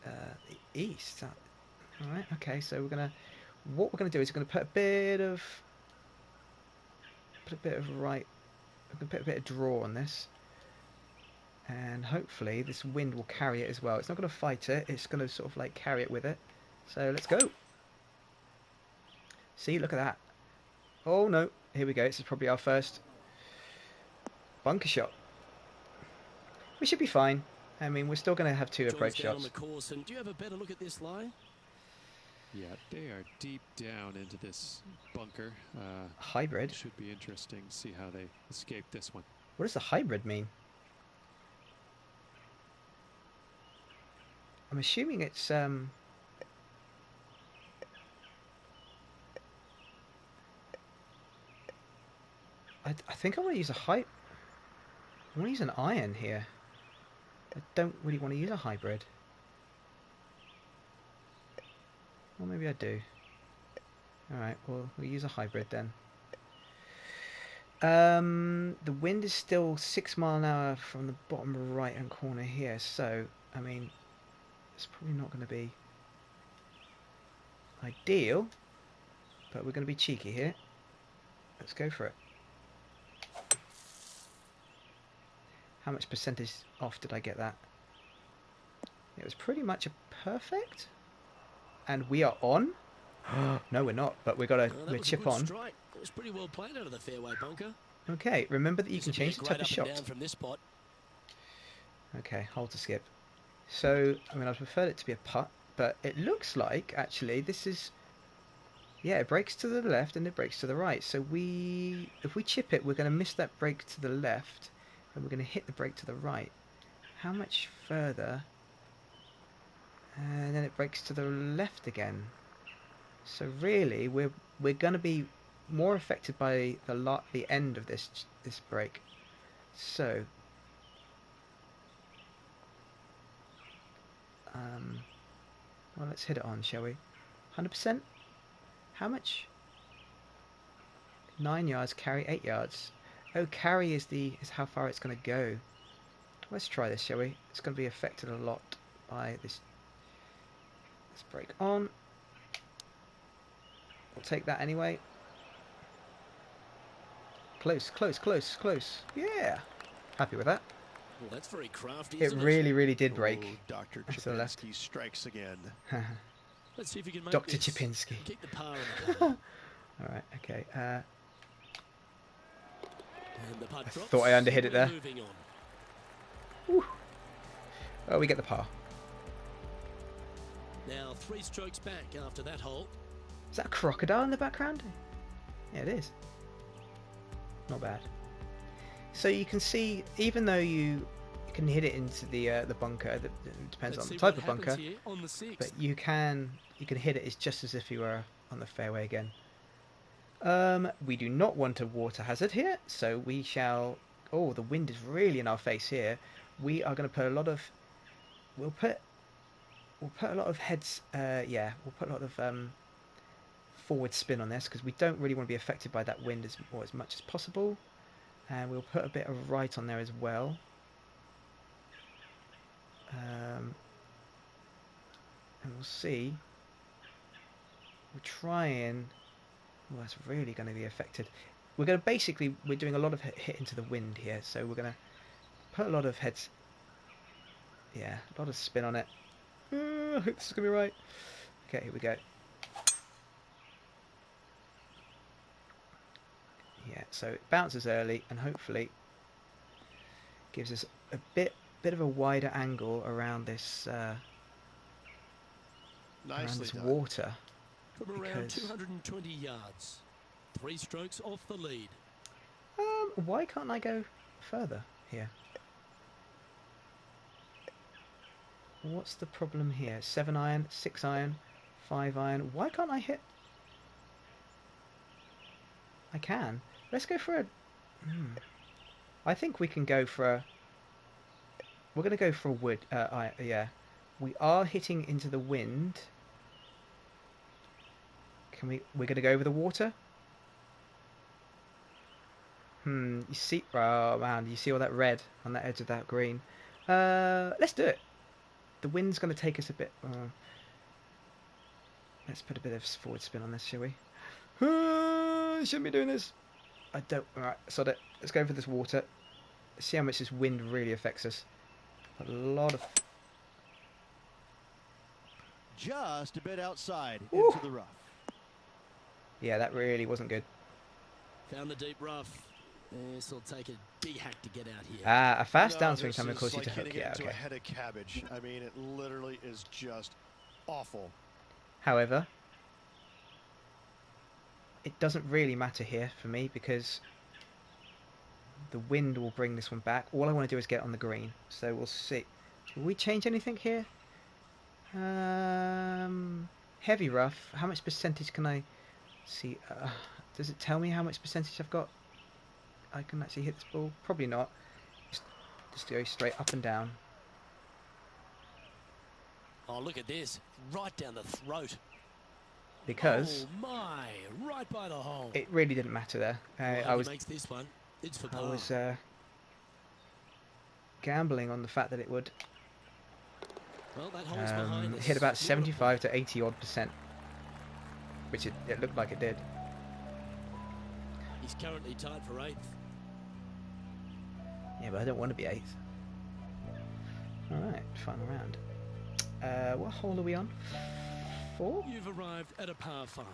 the east. All right. Okay. So what we're gonna do is we're gonna put a bit of right. We're gonna put a bit of draw on this, and hopefully this wind will carry it as well. It's not gonna fight it. It's gonna sort of like carry it with it. So let's go. See, look at that. Oh no, here we go. This is probably our first bunker shot. We should be fine. I mean, we're still going to have 2 approach shots. On the course, and do you have a better look at this lie? Yeah, they are deep down into this bunker. Hybrid? Should be interesting to see how they escape this one. What does the hybrid mean? I'm assuming it's... I think I want to use I want to use an iron here. I don't really want to use a hybrid. Well, maybe I do. Alright, well, we'll use a hybrid then. The wind is still 6 miles an hour from the bottom right hand corner here, so, I mean, it's probably not going to be ideal, but we're going to be cheeky here. Let's go for it. How much percentage off did I get that? It was pretty much a perfect. And we are on. No, we're not, but we're chip on. Strike. It was pretty well played out of the fairway bunker. Okay, remember that you can change the type of shot. Down from this spot. Okay, hold to skip. So, I mean, I'd prefer it to be a putt, but it looks like actually this is, yeah, it breaks to the left and it breaks to the right. So if we chip it, we're going to miss that break to the left. And we're going to hit the break to the right. How much further? And then it breaks to the left again. So really, we're going to be more affected by the end of this break. So, well, let's hit it on, shall we? 100%. How much? 9 yards. Carry 8 yards. Oh, carry is how far it's going to go. Let's try this, shall we? It's going to be affected a lot by this. Let's break on. We'll take that anyway. Close, close, close, close. Yeah. Happy with that. Well, that's very crafty. It really, really did break. Oh, Dr. To the left. Chapinski strikes again. Let's see if you can make Dr. this. Chapinski. Keep the par in the ball. All right. Okay. And the putt drops. Thought I underhit it there. Moving on. Woo. Oh, we get the par. Now 3 strokes back after that hole. Is that a crocodile in the background? Yeah, it is. Not bad. So you can see, even though you You can hit it into the bunker. It depends Let's on the see type what of happens bunker, here on the 6th. but you can hit it. It's just as if you were on the fairway again. We do not want a water hazard here, so we shall. Oh, the wind is really in our face here. We are going to put a lot of. We'll put a lot of heads. Yeah, we'll put a lot of forward spin on this because we don't really want to be affected by that wind as much as possible. And we'll put a bit of right on there as well. And we'll see. We'll try and. Well, that's really going to be affected. We're going to basically. We're doing a lot of hit into the wind here, so we're going to put a lot of heads. Yeah, a lot of spin on it. I hope this is going to be right. Okay, here we go. Yeah, so it bounces early and hopefully gives us a bit of a wider angle around this water. From around 220 yards. 3 strokes off the lead. Why can't I go further here? What's the problem here? 7 iron, 6 iron, 5 iron. Why can't I hit? I can. Let's go for a... I think we can go for a... We're going to go for a wood. Yeah. We are hitting into the wind. Can we... We're going to go over the water? You see... Oh, man. You see all that red on that edge of that green? Let's do it. The wind's going to take us a bit... let's put a bit of forward spin on this, shall we? Shouldn't be doing this. I don't... Alright, sod it. Let's go for this water. Let's see how much this wind really affects us. A lot of... Just a bit outside Ooh. into the rough. Yeah, that really wasn't good. Found the deep rough. This will take a big hack to get out here. A fast No, downswing time will cause you like to hook. hitting it Yeah, into okay. a head of cabbage. I mean, it literally is just awful. However, it doesn't really matter here for me because the wind will bring this one back. All I want to do is get on the green. So we'll see. Will we change anything here? Heavy rough. How much percentage can I see? Does it tell me how much percentage I've got? I can actually hit this ball. Probably not. Just go straight up and down. Oh, look at this. Right down the throat. Because oh my, right by the hole. it really didn't matter there. I was makes this one. It's for par. I was gambling on the fact that it would well, that hole's behind us. hit about 75 to 80 odd %, which it looked like it did. He's currently tied for 8th. Yeah, but I don't want to be 8th. Alright, final round. What hole are we on? 4? You've arrived at a par 5.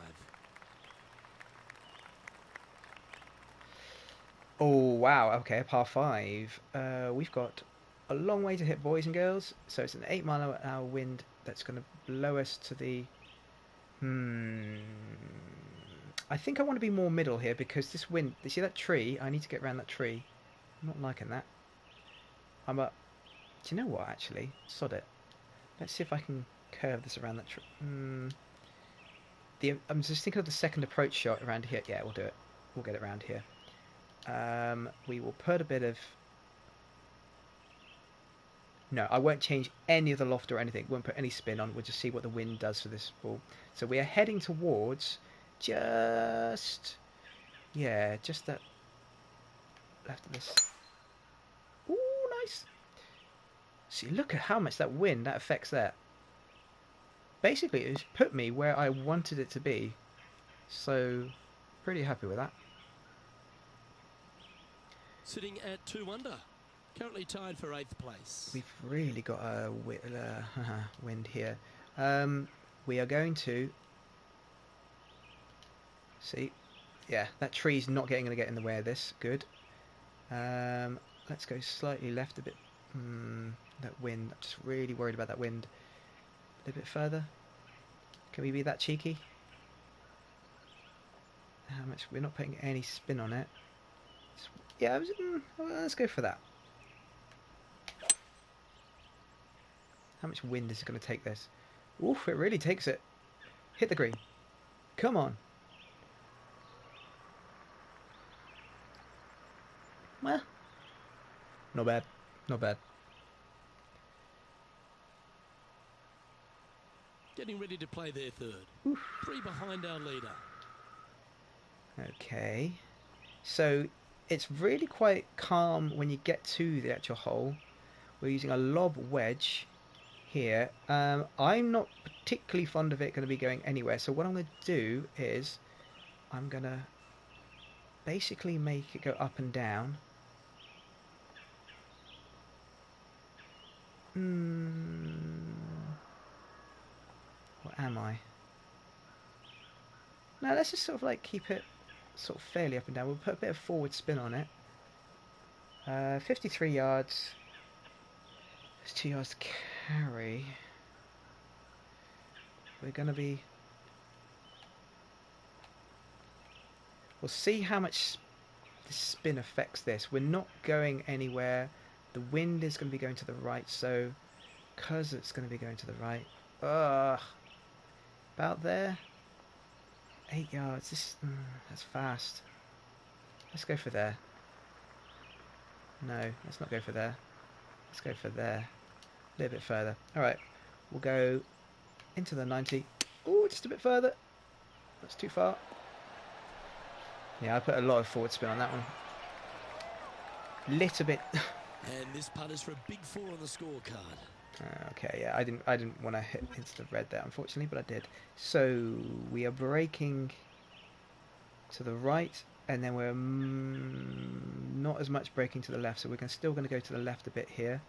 Oh, wow. Okay, a par 5. We've got a long way to hit, boys and girls. So it's an 8 mile an hour wind that's going to blow us to the... I think I want to be more middle here because this wind... You see that tree? I need to get around that tree. I'm not liking that. I'm up... Do you know what, actually? Sod it. Let's see if I can curve this around that tree. I'm just thinking of the second approach shot around here. Yeah, we'll do it. We'll get it around here. We will put a bit of... No, I won't change any of the loft or anything. Won't put any spin on. We'll just see what the wind does for this ball. So we are heading towards just... Yeah, just that... Left of this. Ooh, nice. See, look at how much that wind, that affects that. Basically, it's put me where I wanted it to be. So, pretty happy with that. Sitting at 2 under. Currently tied for 8th place. We've really got a wind here. We are going to... See? Yeah, that tree's not going to get in the way of this. Good. Let's go slightly left a bit. That wind. I'm just really worried about that wind. A little bit further. Can we be that cheeky? How much? We're not putting any spin on it. Yeah, let's go for that. How much wind is it going to take this? Oof, it really takes it. Hit the green. Come on. Well, not bad. Not bad. Getting ready to play their third. Oof. 3 behind our leader. Okay. So it's really quite calm when you get to the actual hole. We're using a lob wedge here. I'm not particularly fond of it going to be going anywhere. So what I'm going to do is I'm going to basically make it go up and down. What am I? No, let's just sort of like keep it sort of fairly up and down. We'll put a bit of forward spin on it. 53 yards. There's 2 yards to carry. We're going to be... We'll see how much the spin affects this. We're not going anywhere. The wind is going to be going to the right, so because it's going to be going to the right. About there. 8 yards. That's fast. Let's go for there. No, let's not go for there. Let's go for there. A little bit further. Alright. We'll go into the 90. Oh, just a bit further. That's too far. Yeah, I put a lot of forward spin on that one. Little bit. And this putt is for a big 4 on the scorecard. Okay, yeah, I didn't want to hit into the red there, unfortunately, but I did. So we are braking to the right, and then we're not as much braking to the left, so we're still going to go to the left a bit here.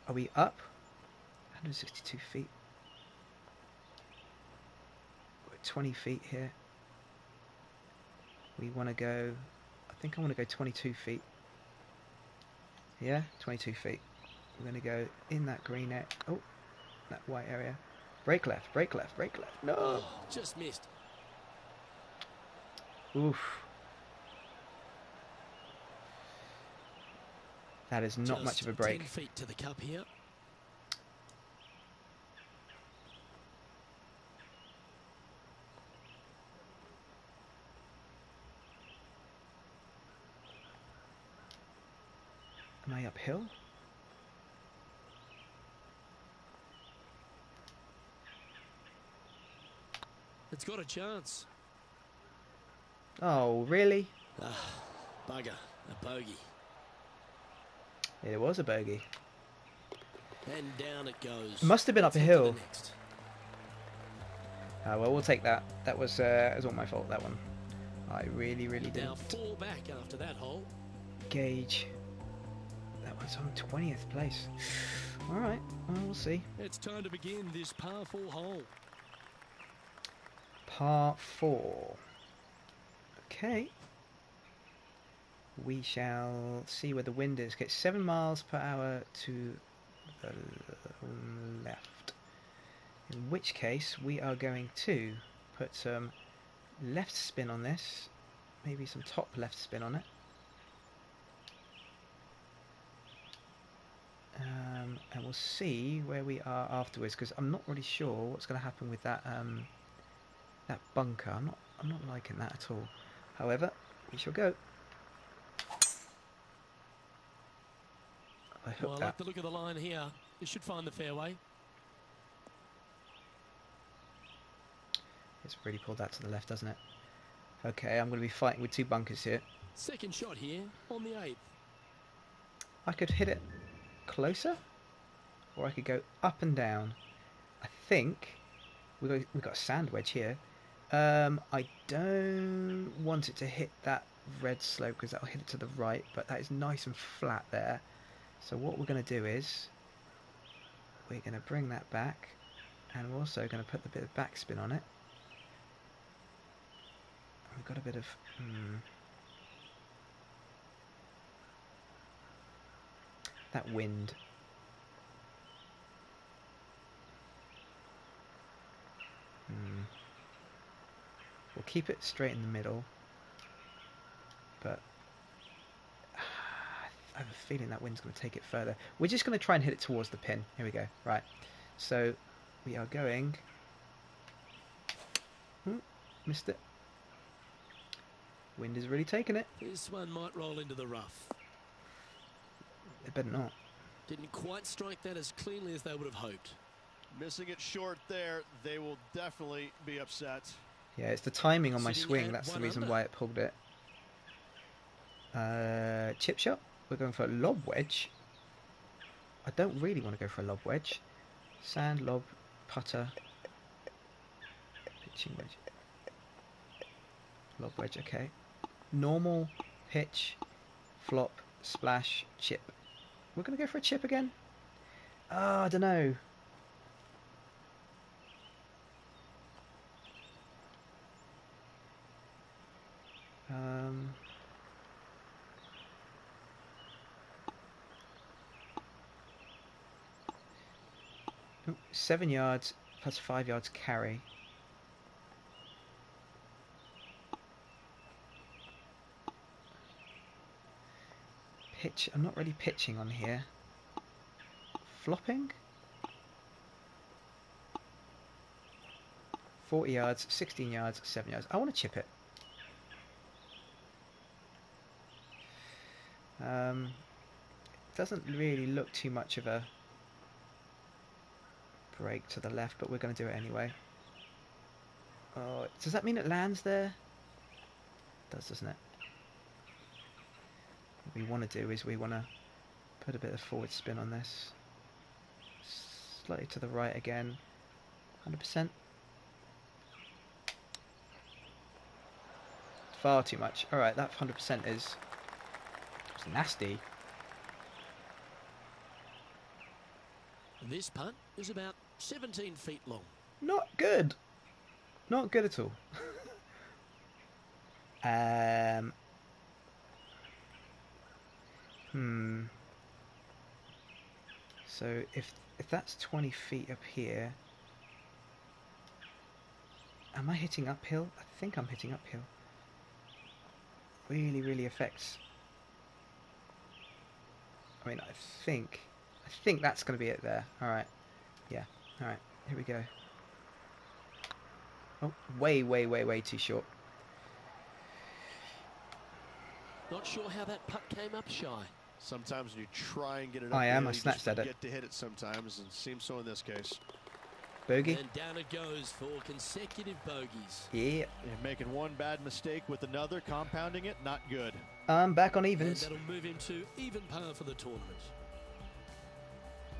Are we up? 162 feet. We're at 20 feet here. We want to go... I think I want to go 22 feet. Yeah, 22 feet. We're going to go in that green net. Oh, that white area. Brake left, brake left, brake left. No! Oh, just missed. Oof. That is not Just much of a break. 10 feet to the cup here. Am I uphill? It's got a chance. Oh, really? Bugger. A bogey. It was a bogey. And down it goes. Must have been up a Let's head to hill. the next. Well, we'll take that. That was all my fault, that one. I really Now didn't 4 back after that hole. gauge. That one's on 20th place. Alright, well, we'll see. It's time to begin this par 4 hole. Par 4. Okay. We shall see where the wind is. Get 7 miles per hour to the left. In which case, we are going to put some left spin on this. Maybe some top left spin on it. And we'll see where we are afterwards, because I'm not really sure what's going to happen with that that bunker. I'm not liking that at all. However, we shall go. I hope Well, I that. like the look of the line here. You should find the fairway. It's really pulled that to the left, doesn't it? Okay, I'm going to be fighting with 2 bunkers here. Second shot here on the 8th. I could hit it closer, or I could go up and down. I think we've got a sand wedge here. I don't want it to hit that red slope because that'll hit it to the right, but that is nice and flat there. So what we're going to do is we're going to bring that back, and we're also going to put the bit of backspin on it. We've got a bit of that wind. We'll keep it straight in the middle, but I have a feeling that wind's going to take it further. We're just going to try and hit it towards the pin. Here we go. Right. So we are going... missed it. Wind is really taking it. This one might roll into the rough. It better not. Didn't quite strike that as cleanly as they would have hoped. Missing it short there, they will definitely be upset. Yeah, it's the timing on my Sitting swing. at That's the one reason under. why it pulled it. Chip shot. We're going for a lob wedge. I don't really want to go for a lob wedge. Sand, lob, putter, pitching wedge. Lob wedge, okay. Normal, pitch, flop, splash, chip. We're going to go for a chip again? Oh, I don't know. Ooh, 7 yards plus 5 yards carry. Pitch. I'm not really pitching on here. Flopping? 40 yards, 16 yards, 7 yards. I want to chip it. Doesn't really look too much of a break to the left, but we're going to do it anyway. Oh, does that mean it lands there? It does, doesn't it? What we want to do is we want to put a bit of forward spin on this. Slightly to the right again. 100%. Far too much. Alright, that 100% is nasty. This putt is about 17 feet long. Not good. Not good at all. So if that's 20 feet up here, am I hitting uphill? I think I'm hitting uphill. Really, really affects. I mean, I think that's going to be it there. All right. Yeah. All right. Here we go. Oh, way too short. Not sure how that putt came up shy. Sometimes when you try and get it up, I am. there, I you snatched just at it. forget to hit it sometimes, and seems so in this case. Bogey. And down it goes for consecutive bogeys. Yeah. And making one bad mistake with another, compounding it, not good. I'm back on And evens. that'll move him to even par for the tournament.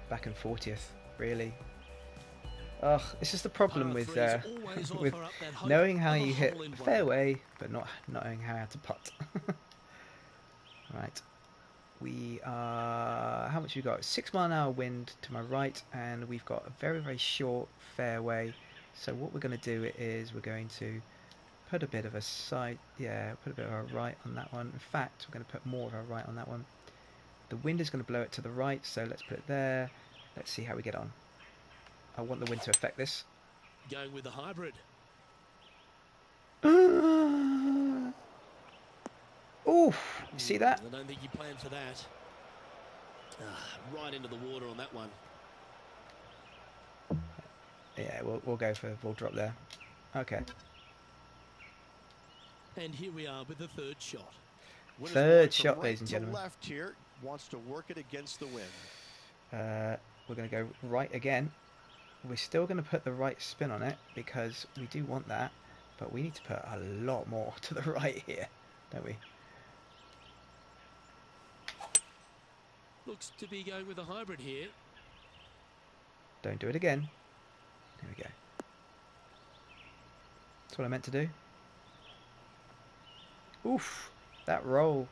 Back in 40th. Really. Ugh, this is the problem Par with threes always with offer up that hope knowing how of a you hit hole-in-one. fairway, but not knowing how to putt. Right. We are... How much we got? 6 mile an hour wind to my right, and we've got a very, very short fairway. So what we're going to do is we're going to put a bit of a side... Yeah, put a bit of a right on that one. In fact, we're going to put more of a right on that one. The wind is going to blow it to the right, so let's put it there. Let's see how we get on. I want the wind to affect this. Going with the hybrid. Oof! You see that? I don't think you planned for that. Right into the water on that one. Yeah, we'll go for... We'll drop there. Okay. And here we are with the third shot. Winner's Third going from shot, right ladies and to gentlemen. left here, wants to work it against the wind. We're going to go right again. We're still going to put the right spin on it because we do want that, but we need to put a lot more to the right here, don't we? Looks to be going with the hybrid here. Don't do it again. There we go. That's what I meant to do. Oof! That roll.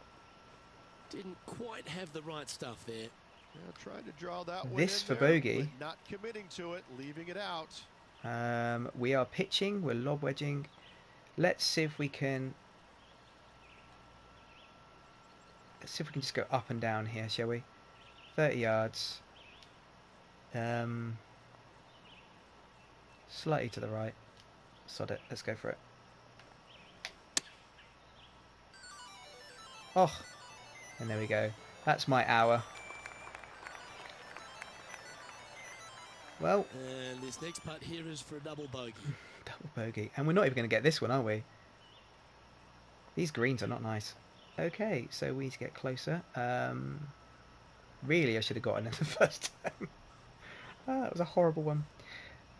Didn't quite have the right stuff there. Yeah, trying to draw that one This in for there, bogey. but not committing to it, leaving it out. We are pitching. We're lob wedging. Let's see if we can... Let's see if we can just go up and down here, shall we? 30 yards. Slightly to the right. Sod it. Let's go for it. Oh! And there we go. That's my hour. Well, And this next putt here is for a double bogey. double bogey. And we're not even going to get this one, are we? These greens are not nice. Okay, so we need to get closer. Really, I should have gotten it the first time. That was a horrible one.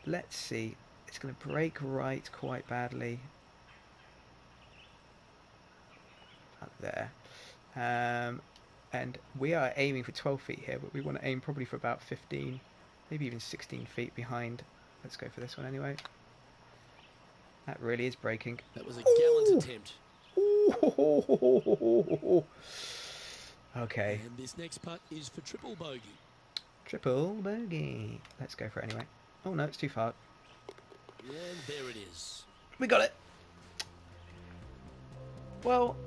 Let's see. It's going to break right quite badly. Up there. And we are aiming for 12 feet here, but we want to aim probably for about 15, maybe even 16 feet behind. Let's go for this one anyway. That really is breaking. That was a gallant attempt. Ooh. Okay. And this next putt is for triple bogey. Triple bogey. Let's go for it anyway. Oh no, it's too far. And there it is. We got it. Well,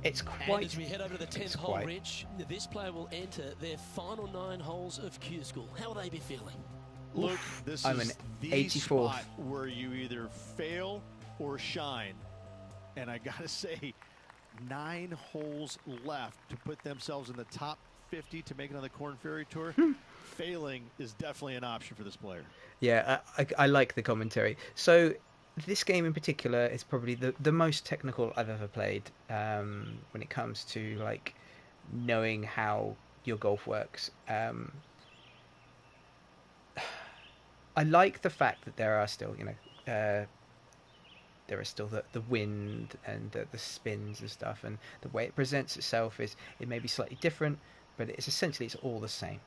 it's quite... And as we head over to the 10th hole, Rich, this player will enter their final 9 holes of Q School. How will they be feeling? Look, this I'm is an the 84th. spot where you either fail or shine. And I gotta say, 9 holes left to put themselves in the top 50 to make it on the Corn Ferry Tour. Failing is definitely an option for this player. Yeah, I like the commentary. So this game in particular is probably the most technical I've ever played when it comes to like knowing how your golf works. I like the fact that there are still, there is still the wind and the spins and stuff, and the way it presents itself it may be slightly different, but it's all the same.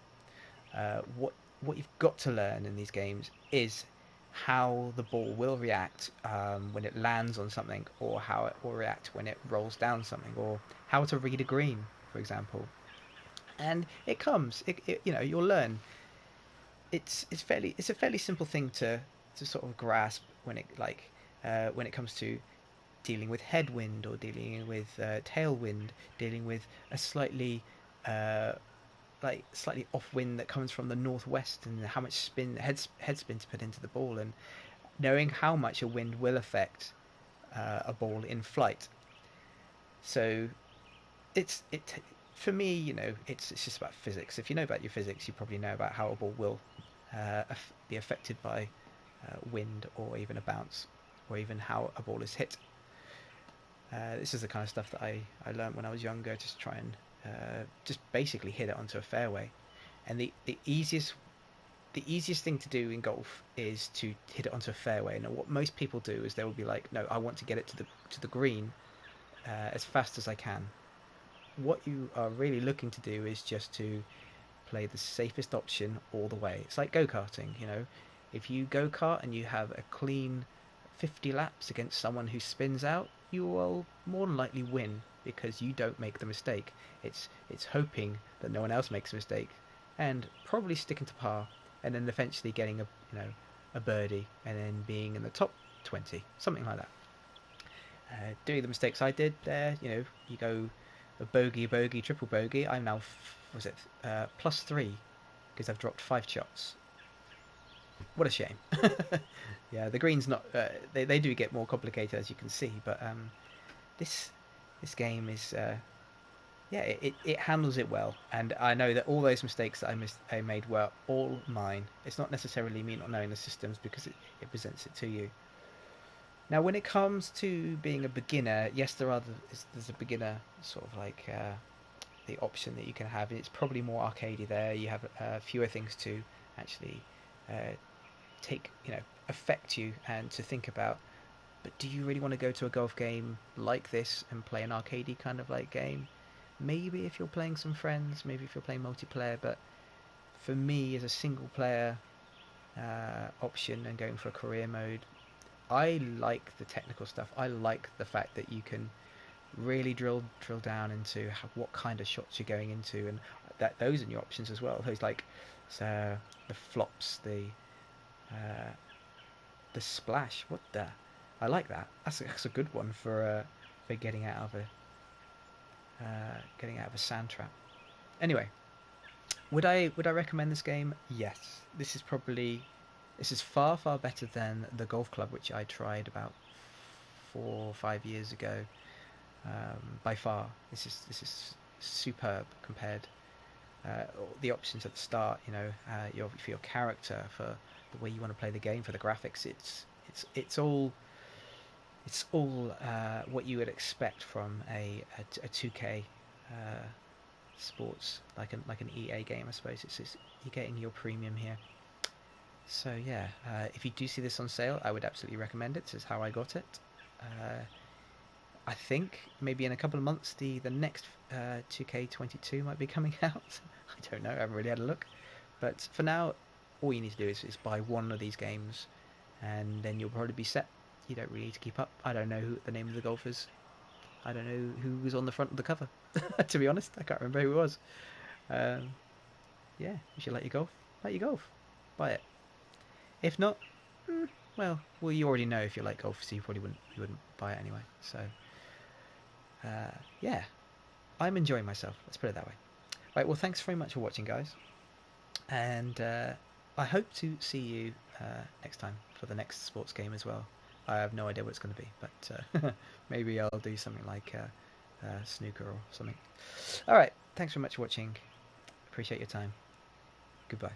What you've got to learn in these games is how the ball will react when it lands on something, or how it will react when it rolls down something, or how to read a green, for example. And it comes, you'll learn. It's a fairly simple thing to sort of grasp when it comes to dealing with headwind or dealing with tailwind, dealing with a slightly off wind that comes from the northwest, and how much head spin to put into the ball, and knowing how much a wind will affect a ball in flight. So for me, it's just about physics. If you know about your physics, you probably know about how a ball will be affected by wind, or even a bounce, or even how a ball is hit. This is the kind of stuff that I learned when I was younger, just try and just basically hit it onto a fairway. And the easiest thing to do in golf is to hit it onto a fairway. And what most people do is they will be like, no, I want to get it to the green as fast as I can. What you are really looking to do is just to play the safest option all the way. It's like go-karting, If you go-kart and you have a clean 50 laps against someone who spins out, you will more than likely win, because you don't make the mistake. It's hoping that no one else makes a mistake, and probably sticking to par, and then eventually getting a birdie, and then being in the top 20, something like that. Doing the mistakes I did there, you go a bogey, triple bogey. I'm now +3 because I've dropped 5 shots. What a shame. Yeah, the green's not. They do get more complicated, as you can see, but this game is. It handles it well, and I know that all those mistakes that I made were all mine. It's not necessarily me not knowing the systems, because it presents it to you. Now, when it comes to being a beginner, yes, there's a beginner sort of like the option that you can have. It's probably more arcadey there. You have fewer things to actually affect you and to think about. But do you really want to go to a golf game like this and play an arcadey kind of like game? Maybe if you're playing some friends, maybe if you're playing multiplayer, but for me, as a single player option and going for a career mode, I like the technical stuff. I like the fact that you can really drill down into what kind of shots you're going into, and that those are your options as well. Those the flops, the splash. I like that. That's a good one for getting out of a sand trap. Anyway, would I recommend this game? Yes. This is far better than the golf club, which I tried about 4 or 5 years ago. By far, this is superb compared. The options at the start, for your character, for the way you want to play the game, for the graphics, it's all what you would expect from a 2K sports, like an EA game, I suppose. You're getting your premium here. So yeah, if you do see this on sale, I would absolutely recommend it. This is how I got it. I think maybe in a couple of months the next 2K22 might be coming out. I don't know, I haven't really had a look. But for now, all you need to do is buy one of these games, and then you'll probably be set. You don't really need to keep up. I don't know the name of the golfers. I don't know who was on the front of the cover. To be honest, I can't remember who it was. Yeah, if you like your golf, buy it. If not, well, you already know if you like golf, so you wouldn't buy it anyway. So, yeah, I'm enjoying myself. Let's put it that way. Right, well, thanks very much for watching, guys, and I hope to see you next time for the next sports game as well. I have no idea what it's going to be, but maybe I'll do something like snooker or something. All right, thanks very much for watching. Appreciate your time. Goodbye.